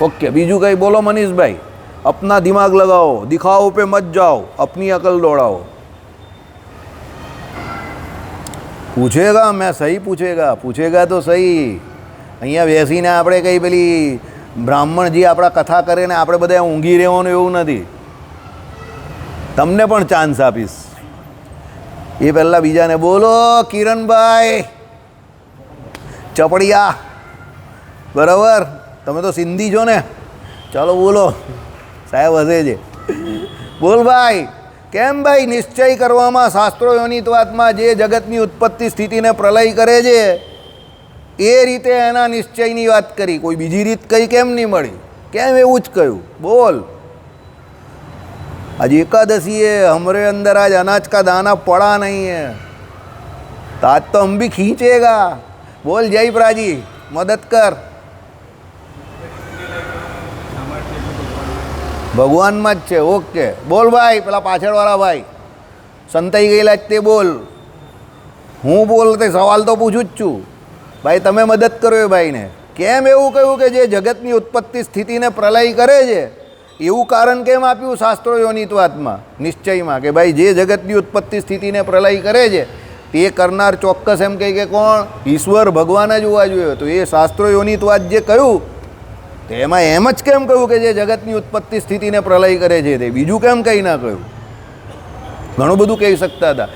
ઓકે, બીજું કંઈ બોલો મનીષભાઈ. अपना दिमाग लगाओ, दिखाओ पे मत जाओ, अपनी अकल दौड़ाओ. पूछेगा मैं सही पूछेगा तो सही. અહીંયા બેસીને આપણે કંઈ પેલી બ્રાહ્મણજી આપણા કથા કરે ને આપણે બધા ઊંઘી રહેવાનું એવું નથી. તમને પણ ચાન્સ આપીશ. એ પહેલાં બીજાને બોલો. કિરણભાઈ ચપડિયા, બરાબર? તમે તો સિંધી છો ને? ચાલો બોલો. સાહેબ હશે છે. બોલ ભાઈ. કેમ ભાઈ? નિશ્ચય કરવામાં શાસ્ત્રોયોનિત વાતમાં જે જગતની ઉત્પત્તિ સ્થિતિને પ્રલય કરે છે એ રીતે એના નિશ્ચયની વાત કરી. કોઈ બીજી રીત કઈ કેમ નહીં મળી? કેમ એવું જ કહ્યું? બોલ. आज एकादशी है, हमारे अंदर आज अनाज का दाना पड़ा नहीं है, तो आज तो हम भी खींचेगा. बोल जय प्राजी, मदद कर. ભગવાનમાં જ છે. ઓકે બોલ ભાઈ, પેલા પાછળવાળા ભાઈ સંતાઈ ગયેલા જ તે બોલ. હું બોલ તે સવાલ તો પૂછું જ છું ભાઈ. તમે મદદ કરો એ ભાઈને. કેમ એવું કહ્યું કે જે જગતની ઉત્પત્તિ સ્થિતિને પ્રલય કરે છે, એવું કારણ કેમ આપ્યું શાસ્ત્રો યોનિત્વાદમાં નિશ્ચયમાં કે ભાઈ જે જગતની ઉત્પત્તિ સ્થિતિને પ્રલય કરે છે તે કરનાર ચોક્કસ એમ કહે કે કોણ? ઈશ્વર ભગવાન જ હોવા જોઈએ. તો એ શાસ્ત્રો યોનિત્વાદ જે કહ્યું તો એમાં એમ જ કેમ કહ્યું કે જે જગતની ઉત્પત્તિ સ્થિતિને પ્રલય કરે છે તે? બીજું કેમ કંઈ ના કહ્યું? ઘણું બધું કહી શકતા હતા.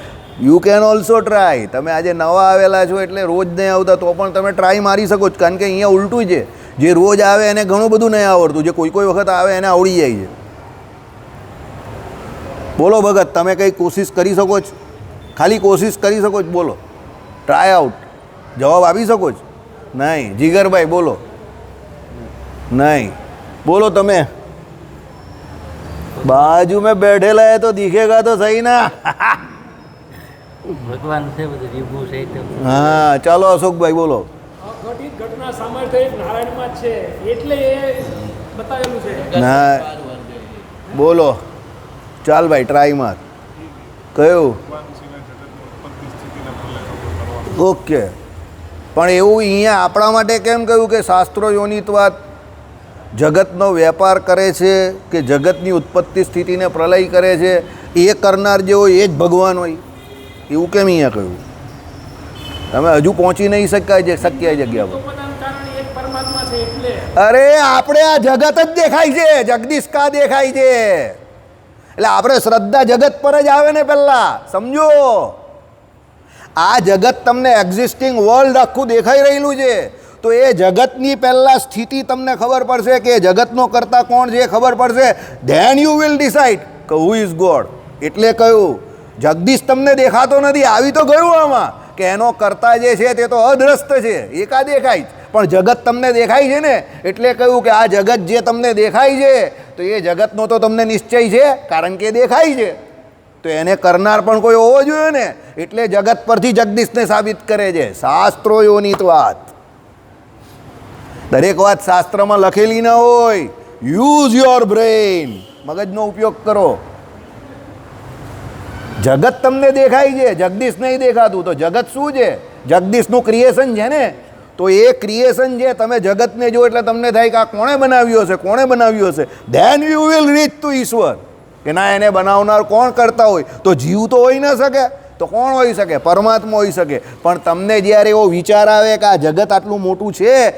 You can also try. તમે આજે નવા આવેલા છો એટલે રોજ નહીં આવતા તો પણ તમે ટ્રાય મારી શકો છો. કારણ કે અહીંયા ઉલટું છે, જે રોજ આવે એને ઘણું બધું નહીં આવડતું, જે કોઈ વખત આવે એને આવડી જાય છે. બોલો ભગત, તમે કંઈ કોશિશ કરી શકો છો? ખાલી કોશિશ કરી શકો છો? બોલો, ટ્રાય આઉટ. જવાબ આપી શકો છો? નહીં. જીગરભાઈ બોલો. नहीं. बोलो તમે. बाजू में बैठेला है तो दिखेगा तो सही ना. ભગવાન છે બધું વિભુ છે. હા ચાલો અશોકભાઈ બોલો. અઘટિત ઘટના સામર્થ્ય એક નારાયણમાં જ છે એટલે એ બતાવેલું છે. ના બોલો. ચાલ ભાઈ ટ્રાય માર. કયું? ઓકે. પણ એવું અહીંયા આપણા માટે કેમ કહ્યું કે શાસ્ત્રો યોનિત્વાદ જગતનો વેપાર કરે છે કે જગતની ઉત્પત્તિ સ્થિતિને પ્રલય કરે છે એ કરનાર જે હોય એ જ ભગવાન હોય? એવું કેમ અહીંયા કહ્યું? તમે હજુ પહોંચી નહીં શક્યા જગ્યા પર. અરે આપણે આ જગત જ દેખાય છે, જગદીશ કા દેખાય છે. એટલે આપણે શ્રદ્ધા જગત પર જ આવે ને પહેલાં. સમજો, આ જગત તમને એક્ઝિસ્ટિંગ વર્લ્ડ આખું દેખાઈ રહેલું છે તો એ જગતની પહેલાં સ્થિતિ તમને ખબર પડશે કે જગતનો કરતા કોણ છે એ ખબર પડશે. ધેન યુ વિલ ડિસાઇડ કે હુ ઇઝ ગોડ. એટલે કહ્યું જગદીશ તમને દેખાતો નથી, આવી તો ગયું આમાં કે એનો કરતા જે છે તે તો અદ્રષ્ટ છે, એકા દેખાય જ. પણ જગત તમને દેખાય છે ને એટલે કહ્યું કે આ જગત જે તમને દેખાય છે તો એ જગતનો તો તમને નિશ્ચય છે કારણ કે દેખાય છે. તો એને કરનાર પણ કોઈ હોવો જોઈએ ને. એટલે જગત પરથી જગદીશને સાબિત કરે છે શાસ્ત્રો યોનિત્વાદ. દરેક વાત શાસ્ત્રમાં લખેલી ન હોય. યુઝ યોર બ્રેઇન, મગજનો ઉપયોગ કરો. જગત તમને દેખાય છે, જગદીશ નહીં દેખાતું. તો જગત શું છે? જગદીશનું ક્રિએશન છે ને. તો એ ક્રિએશન છે, તમે જગતને જો એટલે તમને થાય કે આ કોણે બનાવ્યું હશે, કોણે બનાવ્યું હશે. Then you will rich two ઈશ્વર કે ના એને બનાવનાર કોણ કરતા હોય. તો જીવ તો હોઈ ન શકે, તો કોણ હોઈ શકે? પરમાત્મા હોઈ શકે. પણ તમને જ્યારે એવો વિચાર આવે કે આ જગત આટલું મોટું છે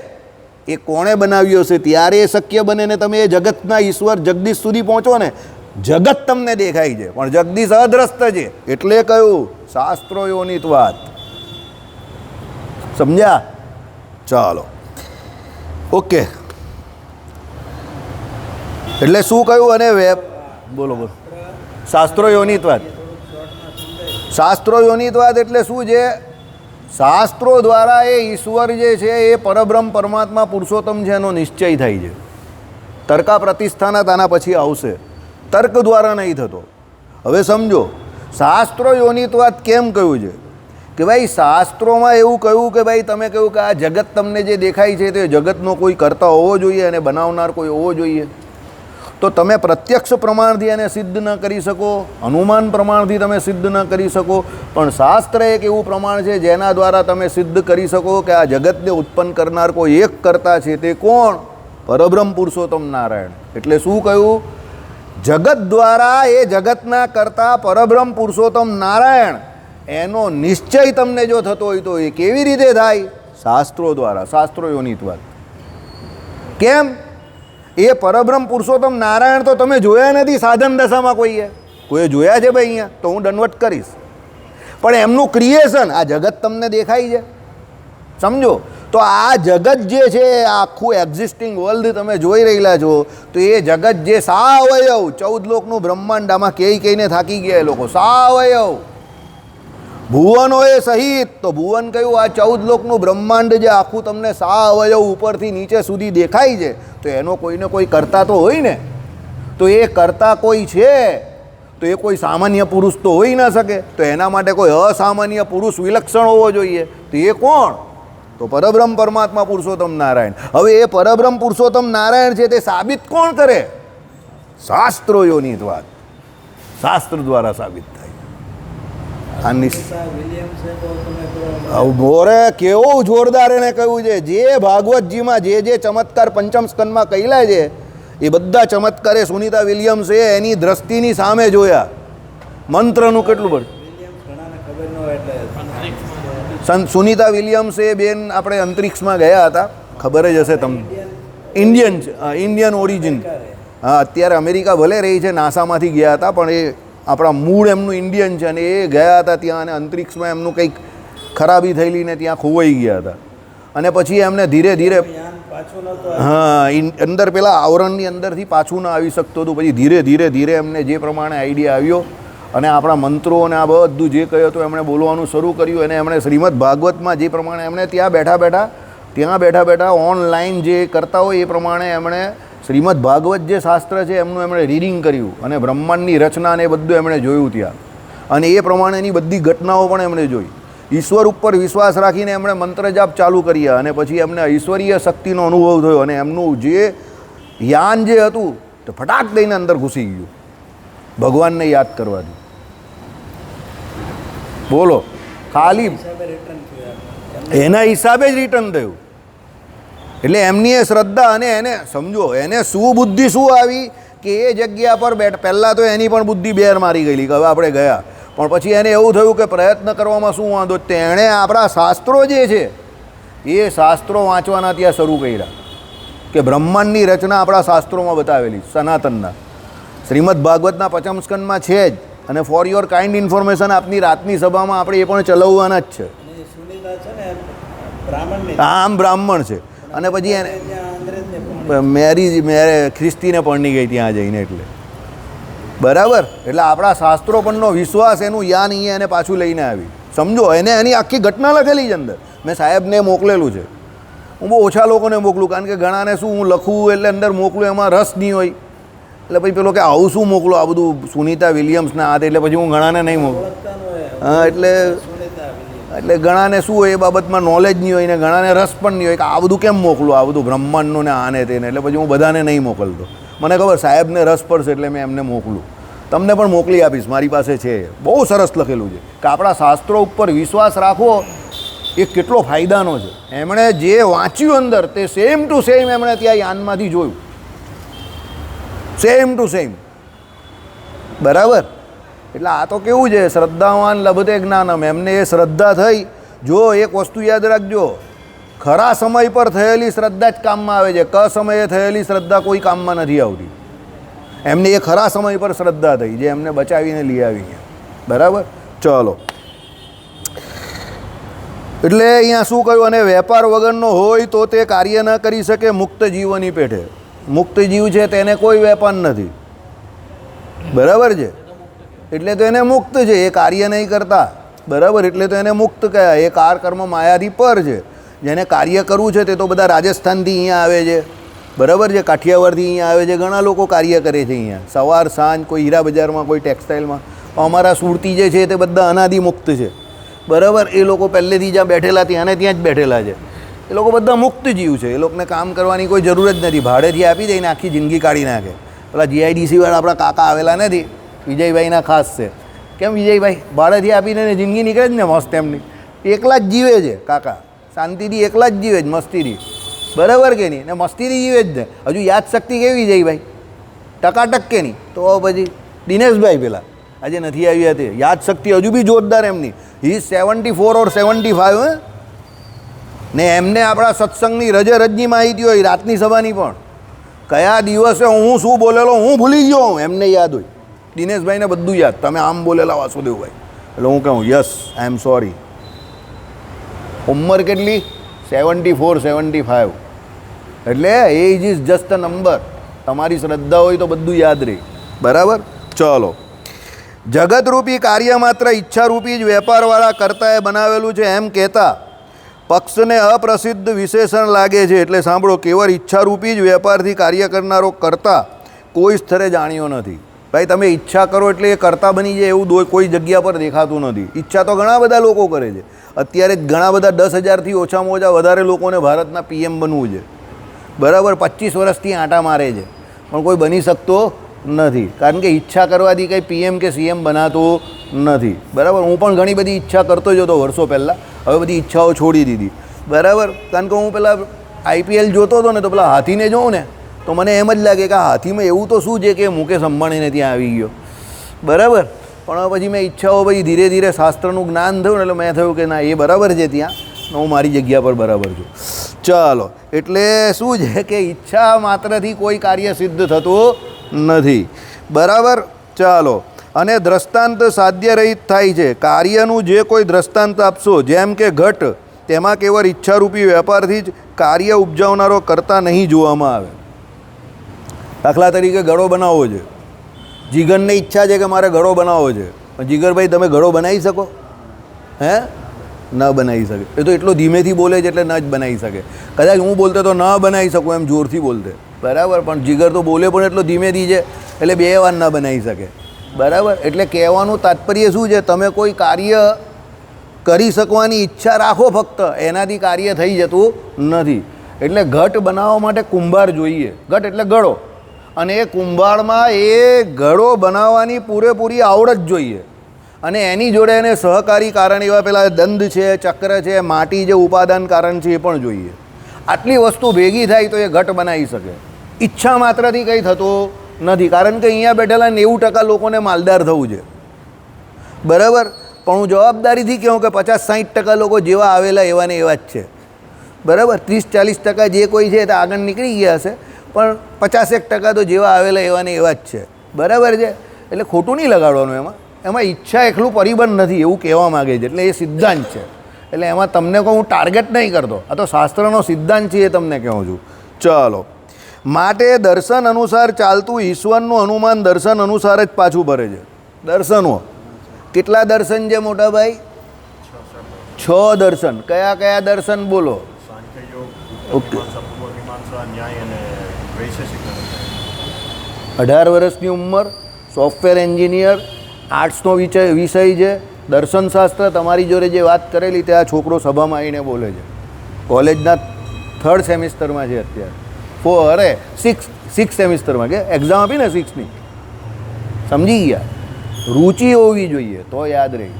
એ કોણે બનાવ્યું હશે ત્યારે એ શક્ય બને ને તમે એ જગતના ઈશ્વર જગદીશ સુધી પહોંચો ને. જગત તમને દેખાય છે પણ જગદીશ અદ્રષ્ટ છે. એટલે કહ્યું શાસ્ત્રો યોનિત્વાદ. સમજ્યા? ચાલો ઓકે. એટલે શું કહ્યું? અને વેબ બોલો બોલો. શાસ્ત્રો યોનિત્વાદ. શાસ્ત્રો યોનિત્વાદ એટલે શું છે? શાસ્ત્રો દ્વારા એ ઈશ્વર જે છે એ પરબ્રહ્મ પરમાત્મા પુરુષોત્તમ છે એનો નિશ્ચય થાય છે. તર્કા પ્રતિષ્ઠાના તાના પછી આવશે. તર્ક દ્વારા નહીં થતો. હવે સમજો શાસ્ત્રો યોનિત્વાદ કેમ કહ્યું છે કે ભાઈ શાસ્ત્રોમાં એવું કહ્યું કે ભાઈ તમે કહ્યું કે આ જગત તમને જે દેખાય છે તે જગતનો કોઈ કરતા હોવો જોઈએ અને બનાવનાર કોઈ હોવો જોઈએ. તો તમે પ્રત્યક્ષ પ્રમાણથી એને સિદ્ધ ન કરી શકો, અનુમાન પ્રમાણથી તમે સિદ્ધ ન કરી શકો. પણ શાસ્ત્ર એક એવું પ્રમાણ છે જેના દ્વારા તમે સિદ્ધ કરી શકો કે આ જગતને ઉત્પન્ન કરનાર કોઈ એક કરતા છે. તે કોણ? પરબ્રહ્મ પુરુષોત્તમ નારાયણ. એટલે શું કહ્યું? જગત દ્વારા એ જગતના કરતા પરબ્રહ્મ પુરુષોત્તમ નારાયણ એનો નિશ્ચય તમને જો થતો હોય તો એ કેવી રીતે થાય? શાસ્ત્રો દ્વારા. શાસ્ત્રો યોનિત્વાદ. કેમ? એ પરબ્રહ્મ પુરુષોત્તમ નારાયણ તો તમે જોયા નથી સાધન દશામાં કોઈએ જોયા છે ભાઈ? અહીંયા તો હું દંડવટ કરીશ. પણ એમનું ક્રિએશન આ જગત તમને દેખાય છે. સમજો તો આ જગત જે છે આખું એક્ઝિસ્ટિંગ વર્લ્ડ તમે જોઈ રહેલા છો તો એ જગત જે સાવયવ 14 લોકનું બ્રહ્માંડ આમાં કહીને થાકી ગયા એ લોકો. સાવયવ ભુવનોએ સહિત. તો ભુવન કયું? આ 14 લોકનું બ્રહ્માંડ જે આખું તમને સા અવયવ ઉપરથી નીચે સુધી દેખાય છે, તો એનો કોઈને કોઈ કરતા તો હોય ને. તો એ કરતા કોઈ છે તો એ કોઈ સામાન્ય પુરુષ તો હોઈ ન શકે. તો એના માટે કોઈ અસામાન્ય પુરુષ વિલક્ષણ હોવો જોઈએ. તો એ કોણ? તો પરબ્રહ્મ પરમાત્મા પુરુષોત્તમ નારાયણ. હવે એ પરબ્રહ્મ પુરુષોત્તમ નારાયણ છે તે સાબિત કોણ કરે? શાસ્ત્રોયોની વાત, શાસ્ત્ર દ્વારા સાબિત થાય. આની મોરે કેવું જોરદાર એને કહ્યું છે. જે ભાગવતજીમાં જે ચમત્કાર પંચમ સ્કંદમાં કહેલા છે એ બધા ચમત્કારે સુનીતા વિલિયમ્સે એની દ્રષ્ટિની સામે જોયા. મંત્રનું કેટલું બધું સુનીતા વિલિયમ્સે બેન આપણે અંતરિક્ષમાં ગયા હતા, ખબર જ હશે તમને. Indian origin. હા, અત્યારે અમેરિકા ભલે રહી છે, નાસામાંથી ગયા હતા, પણ એ આપણા મૂળ એમનું ઇન્ડિયન છે. અને એ ગયા હતા ત્યાં અને અંતરિક્ષમાં એમનું કંઈક ખરાબી થયેલી ને ત્યાં ખોવાઈ ગયા હતા. અને પછી એમને ધીરે ધીરે અંદર પેલા આવરણની અંદરથી પાછું ના આવી શકતું હતું. પછી ધીરે ધીરે એમને જે પ્રમાણે આઈડિયા આવ્યો અને આપણા મંત્રો અને આ બધું જે કહ્યું હતું એમણે બોલવાનું શરૂ કર્યું. અને એમણે શ્રીમદ ભાગવતમાં જે પ્રમાણે એમણે ત્યાં બેઠા ઓનલાઈન જે કરતા હોય એ પ્રમાણે એમણે શ્રીમદ ભાગવત જે શાસ્ત્ર છે એમનું એમણે રીડિંગ કર્યું અને બ્રહ્માંડની રચના ને એ બધું એમણે જોયું ત્યાં. અને એ પ્રમાણેની બધી ઘટનાઓ પણ એમણે જોઈ. ઈશ્વર ઉપર વિશ્વાસ રાખીને એમણે મંત્ર જાપ ચાલુ કર્યા અને પછી એમને ઈશ્વરીય શક્તિનો અનુભવ થયો અને એમનું જે યાન જે હતું તો ફટાક દઈને અંદર ઘૂસી ગયું ભગવાનને યાદ કરવાથી. બોલો, ખાલી એના હિસાબે જ રિટર્ન થયું. એટલે એમની એ શ્રદ્ધા અને એને સમજો એને શું બુદ્ધિ શું આવી કે એ જગ્યા પર પહેલાં તો એની પણ બુદ્ધિ બેર મારી ગયેલી કે હવે આપણે ગયા. પણ પછી એને એવું થયું કે પ્રયત્ન કરવામાં શું વાંધો. તેણે આપણા શાસ્ત્રો જે છે એ શાસ્ત્રો વાંચવાના ત્યાં શરૂ કર્યા કે બ્રહ્માંડની રચના આપણા શાસ્ત્રોમાં બતાવેલી સનાતનના. શ્રીમદ ભાગવતના પંચમ સ્કંદમાં છે જ. અને ફોર યોર કાઇન્ડ ઇન્ફોર્મેશન આપની રાતની સભામાં આપણે એ પણ ચલાવવાના જ છે. આમ બ્રાહ્મણ છે. અને પછી એને મેરે ખ્રિસ્તીને પરણી ગઈ ત્યાં જઈને. એટલે બરાબર. એટલે આપણા શાસ્ત્રો પરનો વિશ્વાસ એનું યાન અહીંયા એને પાછું લઈને આવી. સમજો, એને એની આખી ઘટના લખેલી છે અંદર. મેં સાહેબને મોકલેલું છે. હું બહુ ઓછા લોકોને મોકલું કારણ કે ઘણાને શું હું લખું એટલે અંદર મોકલું એમાં રસ નહીં હોય. એટલે પછી પેલો કે આવું શું મોકલો આ બધું સુનીતા વિલિયમ્સના હાથ, એટલે પછી હું ઘણાને નહીં મોકલું. હા, એટલે ઘણાને શું હોય એ બાબતમાં નોલેજ નહીં હોય ને ઘણાને રસ પણ નહીં હોય કે આ બધું કેમ મોકલું, આ બધું બ્રહ્માંડનું ને આને તેને. એટલે પછી હું બધાને નહીં મોકલતો. મને ખબર સાહેબને રસ પડશે એટલે મેં એમને મોકલું. તમને પણ મોકલી આપીશ, મારી પાસે છે. બહુ સરસ લખેલું છે કે આપણા શાસ્ત્રો ઉપર વિશ્વાસ રાખવો એ કેટલો ફાયદાનો છે. એમણે જે વાંચ્યું અંદર તે સેમ ટુ સેમ એમણે ત્યાં યાનમાંથી જોયું. Same to same. બરાબર. એટલે આ તો કેવું છે, શ્રદ્ધાવાન લભતે જ્ઞાનમ. એમને એ શ્રદ્ધા થઈ. જો એક વસ્તુ યાદ રાખજો, ખરા સમય પર થયેલી શ્રદ્ધા જ કામમાં આવે છે. સમયે થયેલી શ્રદ્ધા કોઈ કામમાં નથી આવતી. એમને એ ખરા સમય પર શ્રદ્ધા થઈ જે એમને બચાવીને લઈ આવી. બરાબર. ચલો, એટલે અહીંયા શું કહ્યું? અને વેપાર વગરનો હોય તો તે કાર્ય ન કરી શકે મુક્ત જીવોની પેઠે. મુક્ત જીવ છે તેને કોઈ વેપાર નથી. બરાબર છે. એટલે તો એને મુક્ત છે, એ કાર્ય નહીં કરતા. બરાબર. એટલે તો એને મુક્ત કહેવાય. એ કાર કર્મ માયાથી પર છે. જેને કાર્ય કરવું છે તે તો બધા રાજસ્થાનથી અહીંયા આવે છે. બરાબર છે. કાઠિયાવાડથી અહીંયા આવે છે. ઘણા લોકો કાર્ય કરે છે અહીંયા સવાર સાંજ, કોઈ હીરા બજારમાં, કોઈ ટેક્સટાઇલમાં. અમારા સુરતી જે છે તે બધા અનાદિ મુક્ત છે. બરાબર. એ લોકો પહેલેથી જ્યાં બેઠેલા ત્યાં જ બેઠેલા છે. એ લોકો બધા મુક્ત જીવ છે. એ લોકોને કામ કરવાની કોઈ જરૂર જ નથી. ભાડેથી આપી દઈને આખી જિંદગી કાઢી નાખે. પેલા GIDC-વાળા આપણા કાકા આવેલા નથી, વિજયભાઈના ખાસ છે. કેમ વિજયભાઈ? ભાડેથી આપીને જિંદગી નીકળે જ ને મસ્ત એમની. એકલા જ જીવે છે કાકા, શાંતિથી એકલા જ જીવે છે, મસ્તીથી. બરાબર કે નહીં? ને મસ્તીથી જીવે જ ને. હજુ યાદશક્તિ કેવી વિજયભાઈ? ટકાટક કે નહીં? તો પછી દિનેશભાઈ પેલા આજે નથી આવ્યા તે યાદશક્તિ હજુ બી જોરદાર એમની. હી 74 ઓર 75. ને એમને આપણા સત્સંગની રજની માહિતી હોય, રાતની સભાની પણ. કયા દિવસે હું શું બોલેલો હું ભૂલી ગયો, એમને યાદ હોય. દિનેશભાઈને બધું યાદ. તમે આમ બોલેલા વાસુદેવભાઈ, એટલે હું કહું યસ આઈ એમ સોરી. ઉંમર કેટલી? 74, 75. એટલે age is just a number. તમારી શ્રદ્ધા હોય તો બધું યાદ રહે. બરાબર. ચલો, જગતરૂપી કાર્ય માત્ર ઈચ્છારૂપી જ વેપારવાળા કર્તાએ બનાવેલું છે એમ કહેતા પક્ષને અપ્રસિદ્ધ વિશેષણ લાગે છે. એટલે સાંભળો, કેવળ ઈચ્છારૂપી જ વેપારથી કાર્ય કરનારો કર્તા કોઈ સ્તરે જાણ્યો નથી. ભાઈ તમે ઈચ્છા કરો એટલે એ કર્તા બની જાય એવું કોઈ જગ્યા પર દેખાતું નથી. ઈચ્છા તો ઘણા બધા લોકો કરે છે. અત્યારે જ ઘણા બધા 10,000થી ઓછામાં ઓછા વધારે લોકોને ભારતના પીએમ બનવું છે. બરાબર, 25 વર્ષથી આંટા મારે છે, પણ કોઈ બની શકતો નથી. કારણ કે ઈચ્છા કરવાથી કંઈ પીએમ કે સીએમ બનાતું નથી. બરાબર, હું પણ ઘણી બધી ઈચ્છા કરતો જ હતો વર્ષો પહેલાં. હવે બધી ઈચ્છાઓ છોડી દીધી. બરાબર, કારણ કે હું પહેલાં આઈપીએલ જોતો હતો ને, તો પેલા હાથીને જોઉં ને તો મને એમ જ લાગે કે આ હાથીમાં એવું તો શું છે કે મુકેશ અંબાણીને ત્યાં આવી ગયો. બરાબર, પણ પછી મેં ઈચ્છાઓ પછી ધીરે ધીરે શાસ્ત્રનું જ્ઞાન થયું ને એટલે મેં થયું કે ના, એ બરાબર છે ત્યાં, હું મારી જગ્યા પર બરાબર છું. ચાલો, એટલે શું છે કે ઈચ્છા માત્રથી કોઈ કાર્ય સિદ્ધ થતું નથી. બરાબર, ચાલો. અને દ્રષ્ટાંત સાધ્ય રહિત થાય છે. કાર્યનું જે કોઈ દ્રષ્ટાંત આપશો, જેમ કે ઘટ, તેમાં કેવળ ઈચ્છારૂપી વેપારથી જ કાર્ય ઉપજાવનારો કરતા નહીં જોવામાં આવે. દાખલા તરીકે ઘડો બનાવવો છે. જીગરને ઈચ્છા છે કે મારે ઘડો બનાવવો છે, પણ જીગરભાઈ તમે ઘડો બનાવી શકો? હે? ન બનાવી શકે. એ તો એટલો ધીમેથી બોલે છે એટલે ન જ બનાવી શકે. કદાચ હું બોલતે તો ન બનાવી શકું એમ જોરથી બોલતે. બરાબર, પણ જીગર તો બોલે પણ એટલો ધીમેથી છે એટલે 2 વાર ન બનાવી શકે. બરાબર, એટલે કહેવાનું તાત્પર્ય શું છે, તમે કોઈ કાર્ય કરી શકવાની ઈચ્છા રાખો, ફક્ત એનાથી કાર્ય થઈ જતું નથી. એટલે ઘટ બનાવવા માટે કુંભાર જોઈએ. ઘટ એટલે ઘડો, અને એ કુંભારમાં એ ઘડો બનાવવાની પૂરેપૂરી આવડત જોઈએ. અને એની જોડે એને સહકારી કારણ એવા પેલા દંડ છે, ચક્ર છે, માટી જે ઉપાદાન કારણ છે એ પણ જોઈએ. આટલી વસ્તુ ભેગી થાય તો એ ઘટ બનાવી શકે. ઈચ્છા માત્રથી કંઈ થતું નથી. કારણ કે અહીંયા બેઠેલા 90% લોકોને માલદાર થવું છે. બરાબર, પણ હું જવાબદારીથી કહું કે 50-60% લોકો જેવા આવેલા એવા ને એવા જ છે. બરાબર, 30-40% જે કોઈ છે તે આગળ નીકળી ગયા હશે, પણ 51% તો જેવા આવેલા એવા ને એવા જ છે. બરાબર છે, એટલે ખોટું નહીં લગાડવાનું. એમાં ઈચ્છા એકલું પરિબળ નથી એવું કહેવા માગે છે. એટલે એ સિદ્ધાંત છે. એટલે એમાં તમને કોઈ હું ટાર્ગેટ નહીં કરતો, આ તો શાસ્ત્રનો સિદ્ધાંત છે, એ તમને કહું છું. ચાલો, માટે દર્શન અનુસાર ચાલતું ઈશ્વરનું અનુમાન દર્શન અનુસાર જ પાછું ભરે છે. દર્શનો કેટલા દર્શન છે મોટા ભાઈ? 6 દર્શન. કયા કયા દર્શન બોલો? ઓકે, 18 વર્ષની ઉંમર, સોફ્ટવેર એન્જિનિયર, આર્ટ્સનો વિષય છે. દર્શનશાસ્ત્ર તમારી જોડે જે વાત કરેલી તે આ છોકરો સભામાં આવીને બોલે છે. કોલેજના 3rd સેમિસ્ટરમાં છે અત્યારે. 6 સેમિસ્ટરમાં કે એક્ઝામ આપી ને 6ની. સમજી ગયા? રુચિ હોવી જોઈએ તો યાદ રહી.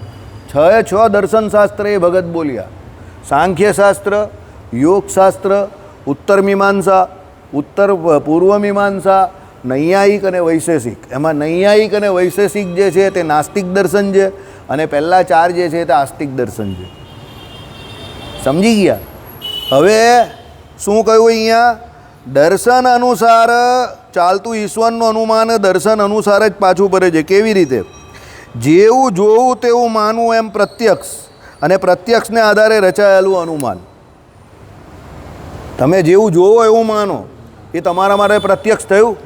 6 દર્શનશાસ્ત્ર એ ભગત બોલ્યા. સાંખ્યશાસ્ત્ર, યોગશાસ્ત્ર, ઉત્તર મીમાંસા, પૂર્વ મીમાંસા, નૈયાયિક અને વૈશેષિક. એમાં નૈયાયિક અને વૈશેષિક જે છે તે નાસ્તિક દર્શન છે, અને પહેલાં 4 જે છે તે આસ્તિક દર્શન છે. સમજી ગયા? હવે શું કહ્યું અહીંયા? દર્શન અનુસાર ચાલતું ઈશ્વરનું અનુમાન દર્શન અનુસાર જ પાછું પડે છે. કેવી રીતે? જેવું જોવું તેવું માનવું એમ પ્રત્યક્ષ, અને પ્રત્યક્ષને આધારે રચાયેલું અનુમાન. તમે જેવું જોવો એવું માનો, એ તમારા માટે પ્રત્યક્ષ થયું.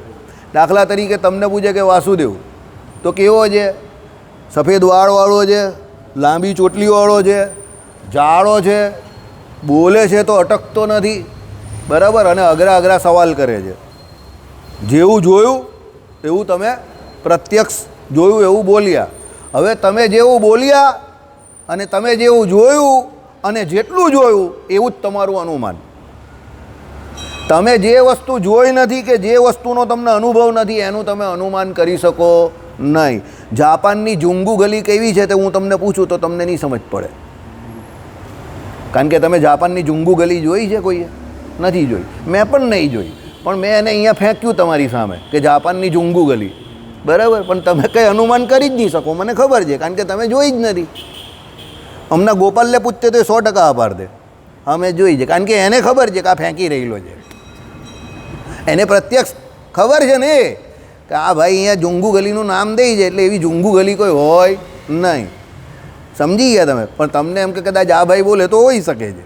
દાખલા તરીકે તમને પૂછે કે વાસુદેવ તો કેવો છે? સફેદ વાળવાળો છે, લાંબી ચોટલીવાળો છે, જાડો છે, બોલે છે તો અટકતો નથી. બરાબર, અને અઘરા સવાલ કરે છે. જેવું જોયું એવું તમે પ્રત્યક્ષ જોયું એવું બોલ્યા. હવે તમે જેવું બોલ્યા અને તમે જેવું જોયું અને જેટલું જોયું એવું જ તમારું અનુમાન. તમે જે વસ્તુ જોઈ નથી કે જે વસ્તુનો તમને અનુભવ નથી એનું તમે અનુમાન કરી શકો નહીં. જાપાનની જુંગુ ગલી કેવી છે તે હું તમને પૂછું તો તમને નહીં સમજ પડે. કારણ કે તમે જાપાનની જુંગુ ગલી જોઈ છે? કોઈએ નથી જોઈ. મેં પણ નહીં જોઈ, પણ મેં એને અહીંયા ફેંક્યું તમારી સામે કે જાપાનની જુંગુ ગલી. બરાબર, પણ તમે કંઈ અનુમાન કરી જ નહીં શકો. મને ખબર છે, કારણ કે તમે જોઈ જ નથી. હમણાં ગોપાલને પૂછતે તો 100% આભાર દે. અમે જોઈ છે, કારણ કે એને ખબર છે કે આ ફેંકી રહેલો છે. એને પ્રત્યક્ષ ખબર છે ને કે આ ભાઈ અહીંયા જુંગુ ગલીનું નામ દે છે, એટલે એવી જુંગુ ગલી કોઈ હોય નહીં. સમજી ગયા તમે? પણ તમને એમ કે કદાચ આ ભાઈ બોલે તો હોઈ શકે છે.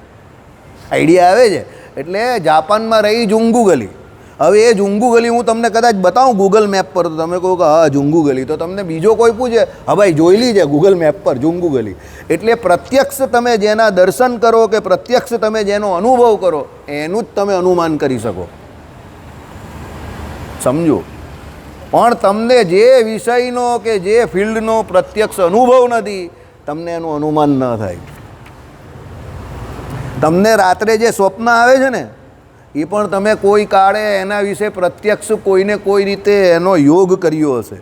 આઈડિયા આવે છે. એટલે જાપાનમાં રહી જુંગુ ગલી, હવે એ જુંગુ ગલી હું તમને કદાચ બતાવું ગૂગલ મેપ પર, તો તમે કહો કે હા જુંગુ ગલી, તો તમને બીજો કોઈ પૂછે હા ભાઈ જોયેલી છે ગૂગલ મેપ પર જુંગુ ગલી. એટલે પ્રત્યક્ષ તમે જેના દર્શન કરો કે પ્રત્યક્ષ તમે જેનો અનુભવ કરો એનું જ તમે અનુમાન કરી શકો, સમજો. પણ તમને જે વિષયનો કે જે ફિલ્ડનો પ્રત્યક્ષ અનુભવ નથી તમને એનું અનુમાન ન થાય. તમને રાત્રે જે સ્વપ્ન આવે છે ને એ પણ તમે કોઈ કાળે એના વિશે પ્રત્યક્ષ કોઈને કોઈ રીતે એનો યોગ કર્યો હશે,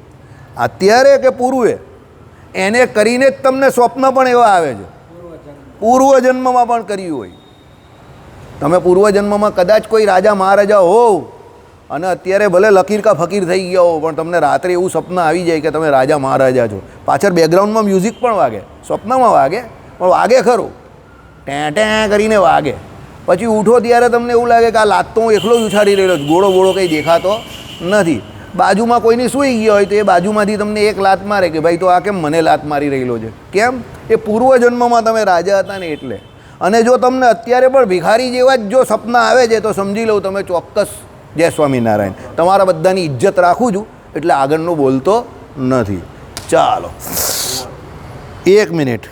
અત્યારે કે પૂર્વે, એને કરીને જ તમને સ્વપ્ન પણ એવા આવે છે. પૂર્વજન્મમાં પણ કર્યું હોય. તમે પૂર્વજન્મમાં કદાચ કોઈ રાજા મહારાજા હોવ અને અત્યારે ભલે લકીર કા ફકીર થઈ ગયા હો, પણ તમને રાત્રે એવું સપનું આવી જાય કે તમે રાજા મહારાજા છો. પાછળ બેકગ્રાઉન્ડમાં મ્યુઝિક પણ વાગે, સ્વપ્નમાં વાગે પણ વાગે ખરું, ટેં કરીને વાગે. પછી ઉઠો ત્યારે તમને એવું લાગે કે આ લાત તો હું એકલો જ ઉછાળી રહેલો છું, ગોળો ગોળો કંઈ દેખાતો નથી. બાજુમાં કોઈની સૂઈ ગયા હોય તો એ બાજુમાંથી તમને એક લાત મારે કે ભાઈ તો આ કેમ મને લાત મારી રહેલો છે, કેમ? એ પૂર્વજન્મમાં તમે રાજા હતા ને એટલે. અને જો તમને અત્યારે પણ ભિખારી જેવા જ જો સપના આવે છે તો સમજી લઉં તમે ચોક્કસ જય સ્વામિનારાયણ. તમારા બધાની ઇજ્જત રાખું છું એટલે આગળનું બોલતો નથી. ચાલો 1 મિનિટ.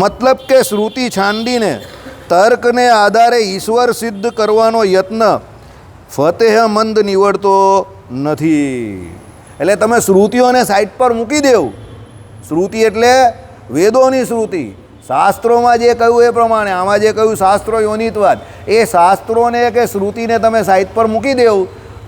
મતલબ કે શ્રુતિ છાંડીને તર્કને આધારે ઈશ્વર સિદ્ધ કરવાનો યત્ન ફતેહમંદ નીવડતો નથી. એટલે તમે શ્રુતિઓને સાઈડ પર મૂકી દેવું. શ્રુતિ એટલે વેદોની શ્રુતિ, શાસ્ત્રોમાં જે કહ્યું એ પ્રમાણે, આમાં જે કહ્યું શાસ્ત્રો યોનિતવાદ, એ શાસ્ત્રોને કે શ્રુતિને તમે સાઈડ પર મૂકી દેવું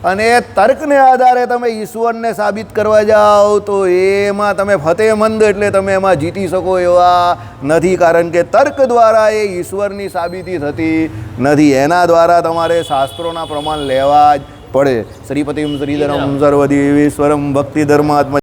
અને તર્કને આધારે તમે ઈશ્વરને સાબિત કરવા જાઓ તો એમાં તમે ફતેહમંદ એટલે તમે એમાં જીતી શકો એવા નથી. કારણ કે તર્ક દ્વારા એ ઈશ્વરની સાબિતી થતી નથી, એના દ્વારા તમારે શાસ્ત્રોના પ્રમાણ લેવા જ પડે. શ્રીપતિમ શ્રીધરમ સર્વદેવેશ્વરમ ભક્તિ ધર્માત્મ